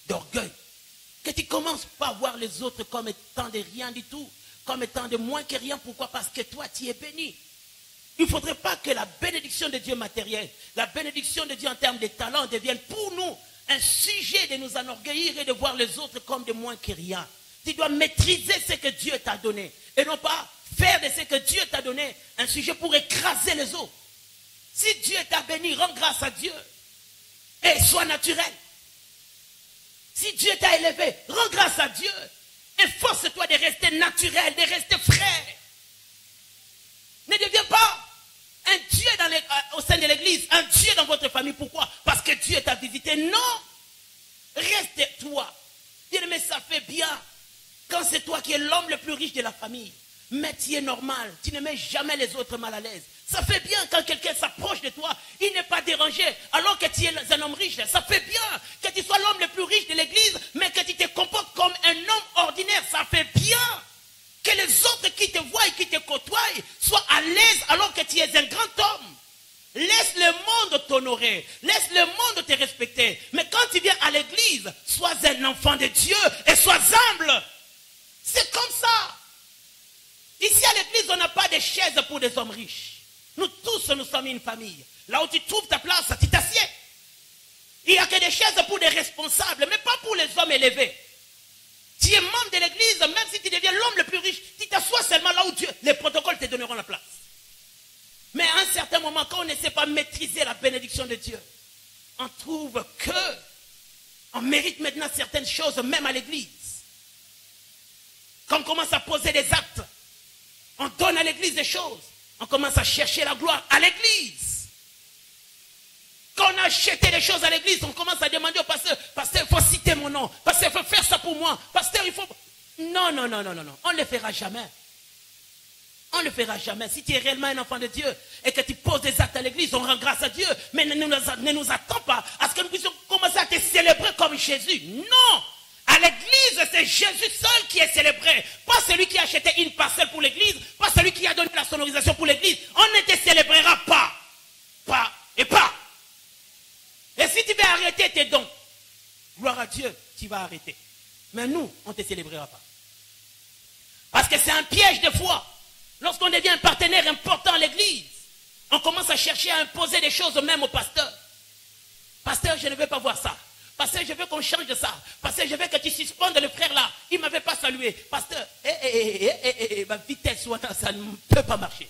Speaker 2: d'orgueil. Que tu ne commences pas à voir les autres comme étant de rien du tout, comme étant de moins que rien. Pourquoi? Parce que toi, tu es béni. Il ne faudrait pas que la bénédiction de Dieu matérielle, la bénédiction de Dieu en termes de talent devienne pour nous un sujet de nous enorgueillir et de voir les autres comme de moins que rien. Tu dois maîtriser ce que Dieu t'a donné et non pas faire de ce que Dieu t'a donné un sujet pour écraser les autres. Si Dieu t'a béni, rends grâce à Dieu et sois naturel. Si Dieu t'a élevé, rends grâce à Dieu. Efforce-toi de rester naturel, de rester frère. Ne deviens pas un Dieu au sein de l'église, un Dieu dans votre famille. Pourquoi? Parce que Dieu t'a visité. Non. Reste toi. Bien-aimé, ça fait bien quand c'est toi qui es l'homme le plus riche de la famille. Mais tu es normal, tu ne mets jamais les autres mal à l'aise. Ça fait bien quand quelqu'un s'approche de toi, il n'est pas dérangé, alors que tu es un homme riche. Ça fait bien que tu sois l'homme le plus riche de l'église, mais que tu te comportes comme un homme ordinaire. Ça fait bien que les autres qui te voient et qui te côtoient soient à l'aise alors que tu es un grand homme. Laisse le monde t'honorer, laisse le monde te respecter. Mais quand tu viens à l'église, sois un enfant de Dieu et sois humble. C'est comme ça. Ici à l'église, on n'a pas de chaises pour des hommes riches. Nous tous, nous sommes une famille. Là où tu trouves ta place, tu t'assieds. Il n'y a que des chaises pour des responsables, mais pas pour les hommes élevés. Tu es membre de l'église, même si tu deviens l'homme le plus riche, tu t'assois seulement là où Dieu, les protocoles te donneront la place. Mais à un certain moment, quand on ne sait pas maîtriser la bénédiction de Dieu, on trouve que on mérite maintenant certaines choses, même à l'église. Quand on commence à poser des actes, on donne à l'église des choses. On commence à chercher la gloire à l'église. Quand on a acheté des choses à l'église, on commence à demander au pasteur, pasteur, il faut citer mon nom. Pasteur, il faut faire ça pour moi. Pasteur, il faut... Non. On ne le fera jamais. On ne le fera jamais. Si tu es réellement un enfant de Dieu et que tu poses des actes à l'église, on rend grâce à Dieu. Mais ne nous attends pas à ce que nous puissions commencer à te célébrer comme Jésus. Non! À l'église, c'est Jésus seul qui est célébré. Pas celui qui a acheté une parcelle pour l'église, pas celui qui a donné la sonorisation pour l'église. On ne te célébrera pas. Pas et pas. Et si tu veux arrêter tes dons, gloire à Dieu, tu vas arrêter. Mais nous, on ne te célébrera pas. Parce que c'est un piège de foi. Lorsqu'on devient un partenaire important à l'église, on commence à chercher à imposer des choses même au pasteur. Pasteur, je ne veux pas voir ça. Pasteur, je veux qu'on change de ça. Pasteur, je veux que tu suspendes le frère là. Il ne m'avait pas salué. Pasteur, ma vitesse, ça ne peut pas marcher.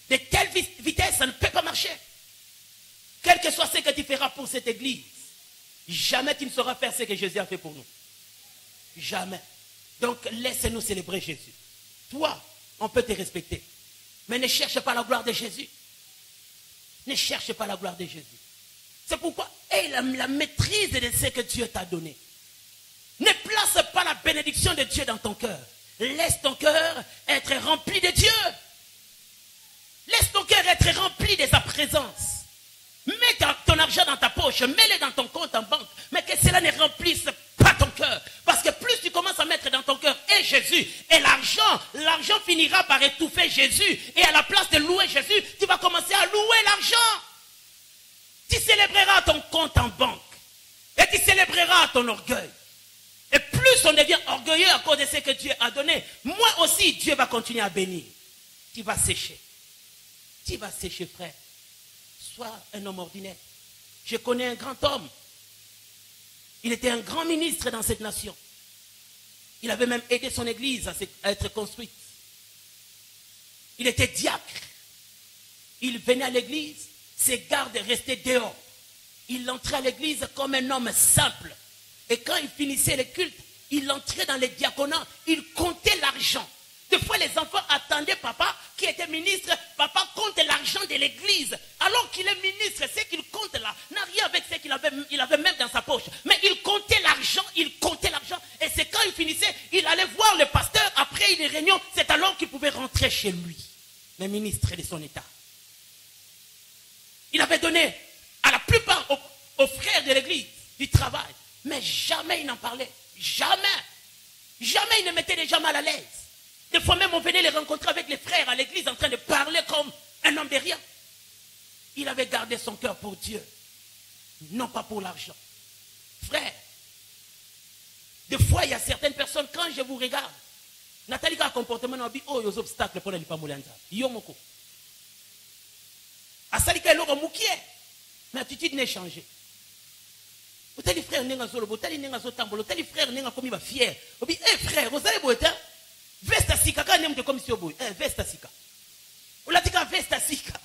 Speaker 2: De telle vitesse, ça ne peut pas marcher. Quel que soit ce que tu feras pour cette église, jamais tu ne sauras faire ce que Jésus a fait pour nous. Jamais. Donc, laisse-nous célébrer Jésus. Toi, on peut te respecter. Mais ne cherche pas la gloire de Jésus. Ne cherche pas la gloire de Jésus. C'est pourquoi, la maîtrise de ce que Dieu t'a donné. Ne place pas la bénédiction de Dieu dans ton cœur. Laisse ton cœur être rempli de Dieu. Laisse ton cœur être rempli de sa présence. Mets ton argent dans ta poche, mets-le dans ton compte en banque, mais que cela ne remplisse pas ton cœur. Parce que plus tu commences à mettre dans ton cœur et Jésus et l'argent finira par étouffer Jésus. Et à la place de louer Jésus, tu vas commencer à louer l'argent. Tu célébreras ton compte en banque. Et tu célébreras ton orgueil. Et plus on devient orgueilleux à cause de ce que Dieu a donné, moins aussi Dieu va continuer à bénir. Tu vas sécher. Tu vas sécher, frère. Sois un homme ordinaire. Je connais un grand homme. Il était un grand ministre dans cette nation. Il avait même aidé son église à être construite. Il était diacre. Il venait à l'église. Ses gardes restaient dehors. Il entrait à l'église comme un homme simple. Et quand il finissait le culte, il entrait dans les diaconats. Il comptait l'argent. Des fois, les enfants attendaient papa, qui était ministre. Papa compte l'argent de l'église. Alors qu'il est ministre, ce qu'il compte là n'a rien avec ce qu'il avait même dans sa poche. Mais il comptait l'argent, Et c'est quand il finissait, il allait voir le pasteur. Après une réunion, c'est alors qu'il pouvait rentrer chez lui. Le ministre de son état. Il avait donné à la plupart aux frères de l'église du travail. Mais jamais il n'en parlait. Jamais. Jamais il ne mettait les gens mal à l'aise. Des fois même on venait les rencontrer avec les frères à l'église en train de parler comme un homme de rien. Il avait gardé son cœur pour Dieu. Non pas pour l'argent. Frère, des fois il y a certaines personnes, quand je vous regarde, Nathalie a un comportement dans la vie, oh, il y a des obstacles pour ne pas mourir. Yomoko. Asalika eloko mukie, mais l'attitude n'est changée. Otali frère nenga zolo, otali nenga zotambolo, otali frère nenga komi ba fier. Obi frère, vous allez boiter vesta sika ka nem de commission boy. Vesta sika. Olatika vesta sika.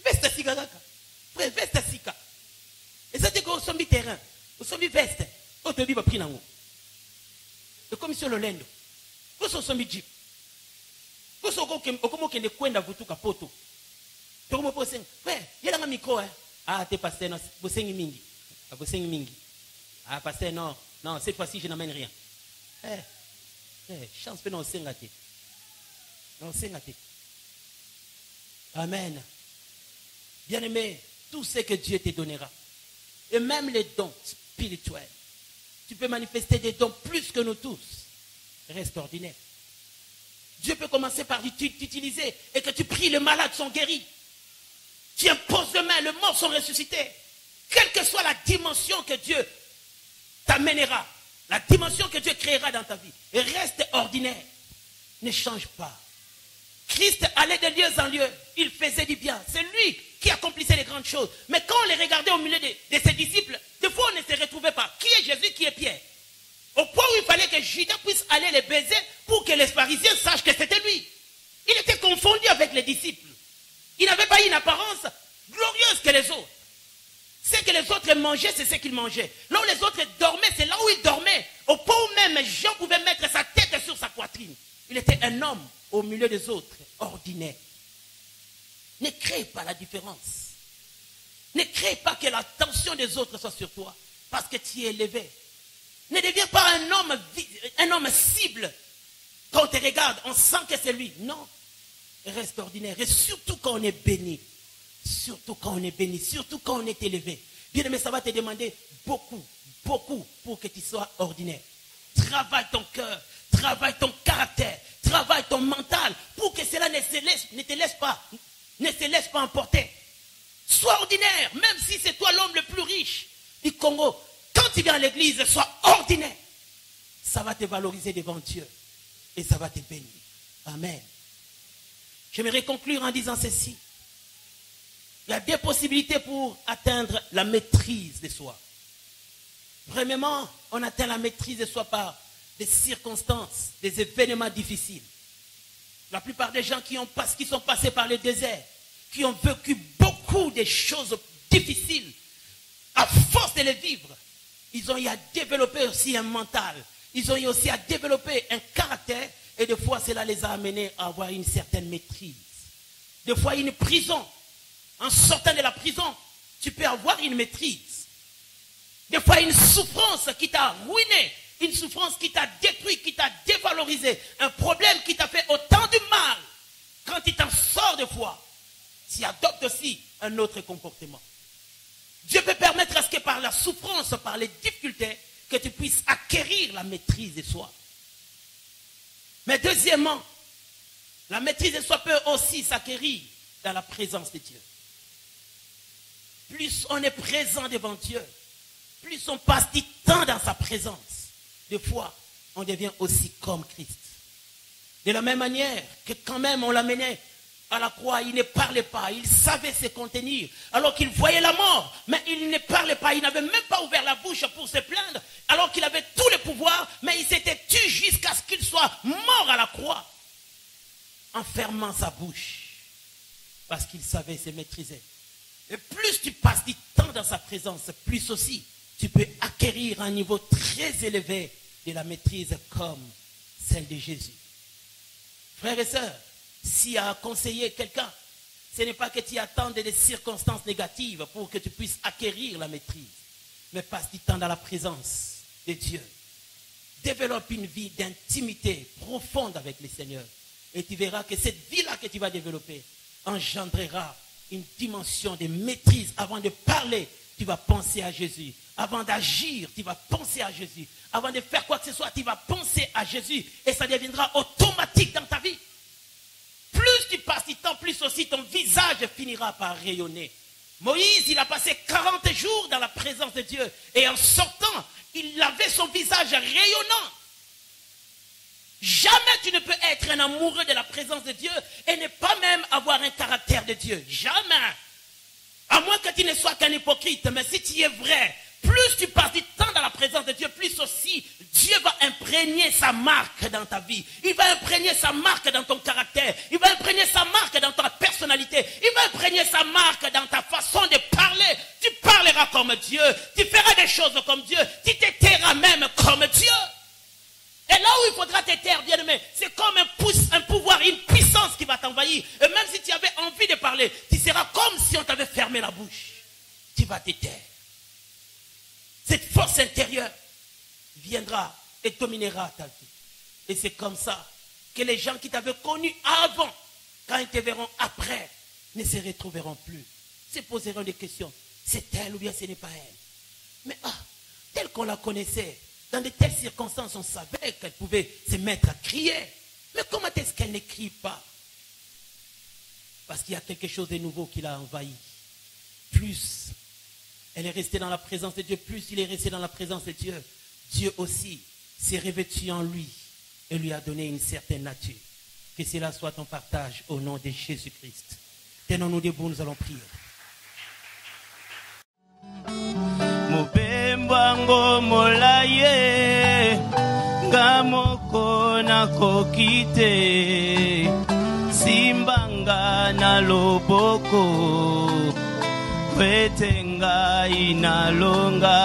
Speaker 2: Vesta sika kaka. Frère vesta sika. Et ça dit que sombi terrain, sombi veste, otobi ba prix nango. De commission lolendo. Koso sombi jeep. Koso okomo kende kwenda vutuka poto. Tomo poseng, frère, yela nga micro Ah, t'es pasteur, non, bosengi mingi. Bosengi mingi. Ah, pasteur, non, Non, cette fois-ci, je n'amène rien. Chance peut non s'engager. Non s'engager. Amen. Bien-aimé, tout ce que Dieu te donnera, et même les dons spirituels, tu peux manifester des dons plus que nous tous. Reste ordinaire. Dieu peut commencer par t'utiliser et que tu pries, les malades sont guéris. Tu imposes les mains, les morts sont ressuscités. Quelle que soit la dimension que Dieu t'amènera, la dimension que Dieu créera dans ta vie, et reste ordinaire. Ne change pas. Christ allait de lieu en lieu, il faisait du bien. C'est lui qui accomplissait les grandes choses. Mais quand on les regardait au milieu de ses disciples, des fois on ne se retrouvait pas. Qui est Jésus, qui est Pierre? Au point où il fallait que Judas puisse aller les baiser pour que les pharisiens sachent que c'était lui. Il était confondu avec les disciples. Il n'avait pas une apparence glorieuse que les autres. Ce que les autres mangeaient, c'est ce qu'ils mangeaient. Là où les autres dormaient, c'est là où ils dormaient. Au point où même Jean pouvait mettre sa tête sur sa poitrine. Il était un homme au milieu des autres, ordinaire. Ne crée pas la différence. Ne crée pas que l'attention des autres soit sur toi, parce que tu es élevé. Ne deviens pas un homme cible. Quand on te regarde, on sent que c'est lui. Non, reste ordinaire. Et surtout quand on est béni. Surtout quand on est béni, surtout quand on est élevé. Bien aimé, ça va te demander beaucoup, beaucoup pour que tu sois ordinaire. Travaille ton cœur, travaille ton caractère, travaille ton mental pour que cela ne te laisse pas emporter. Sois ordinaire, même si c'est toi l'homme le plus riche du Congo. Quand tu viens à l'église, sois ordinaire. Ça va te valoriser devant Dieu et ça va te bénir. Amen. J'aimerais conclure en disant ceci. Il y a deux possibilités pour atteindre la maîtrise de soi. Premièrement, on atteint la maîtrise de soi par des circonstances, des événements difficiles. La plupart des gens qui sont passés par le désert, qui ont vécu beaucoup de choses difficiles, à force de les vivre, ils ont eu à développer aussi un mental. Ils ont eu aussi à développer un caractère. Et des fois, cela les a amenés à avoir une certaine maîtrise. Des fois, une prison. En sortant de la prison, tu peux avoir une maîtrise. Des fois, une souffrance qui t'a ruiné, une souffrance qui t'a détruit, qui t'a dévalorisé, un problème qui t'a fait autant de mal. Quand tu t'en sors des fois, tu adoptes aussi un autre comportement. Dieu peut permettre à ce que par la souffrance, par les difficultés, que tu puisses acquérir la maîtrise de soi. Mais deuxièmement, la maîtrise de soi peut aussi s'acquérir dans la présence de Dieu. Plus on est présent devant Dieu, plus on passe du temps dans sa présence, des fois, on devient aussi comme Christ. De la même manière que quand même on l'amenait à la croix, il ne parlait pas, il savait se contenir, alors qu'il voyait la mort, mais il ne parlait pas, il n'avait même pas ouvert la bouche pour se plaindre, alors qu'il avait tout le pouvoir, mais il s'était tué jusqu'à ce qu'il soit mort à la croix, en fermant sa bouche, parce qu'il savait se maîtriser. Et plus tu passes du temps dans sa présence, plus aussi tu peux acquérir un niveau très élevé de la maîtrise comme celle de Jésus. Frères et sœurs, s'il a conseillé quelqu'un, ce n'est pas que tu attendes des circonstances négatives pour que tu puisses acquérir la maîtrise, mais passe du temps dans la présence de Dieu. Développe une vie d'intimité profonde avec le Seigneur. Et tu verras que cette vie-là que tu vas développer engendrera une dimension de maîtrise. Avant de parler, tu vas penser à Jésus. Avant d'agir, tu vas penser à Jésus. Avant de faire quoi que ce soit, tu vas penser à Jésus. Et ça deviendra automatique dans ta vie. Plus tu passes du temps, plus aussi ton visage finira par rayonner. Moïse, il a passé 40 jours dans la présence de Dieu. Et en sortant, il avait son visage rayonnant. Jamais tu ne peux être un amoureux de la présence de Dieu et ne pas même avoir un caractère de Dieu. Jamais. À moins que tu ne sois qu'un hypocrite. Mais si tu es vrai, plus tu passes du temps dans la présence de Dieu, plus aussi Dieu va imprégner sa marque dans ta vie. Il va imprégner sa marque dans ton caractère. Il va imprégner sa marque dans ta personnalité. Il va imprégner sa marque dans ta façon de parler. Tu parleras comme Dieu. Tu feras des choses comme Dieu. Tu te tairas même comme Dieu. Et là où il faudra te taire, bien aimé, c'est comme un pouvoir, une puissance qui va t'envahir. Et même si tu avais envie de parler, tu seras comme si on t'avait fermé la bouche. Tu vas te taire. Cette force intérieure viendra et dominera ta vie. Et c'est comme ça que les gens qui t'avaient connu avant, quand ils te verront après, ne se retrouveront plus. Se poseront des questions. C'est elle ou bien ce n'est pas elle. Mais telle qu'on la connaissait, dans de telles circonstances, on savait qu'elle pouvait se mettre à crier. Mais comment est-ce qu'elle ne crie pas? Parce qu'il y a quelque chose de nouveau qui l'a envahi. Plus elle est restée dans la présence de Dieu, plus il est resté dans la présence de Dieu. Dieu aussi s'est revêtu en lui et lui a donné une certaine nature. Que cela soit ton partage au nom de Jésus-Christ. Tenons-nous debout, nous allons prier.
Speaker 1: Mupembango molaye ngamoko nakokite simbanga na loboko kwetenga inalonga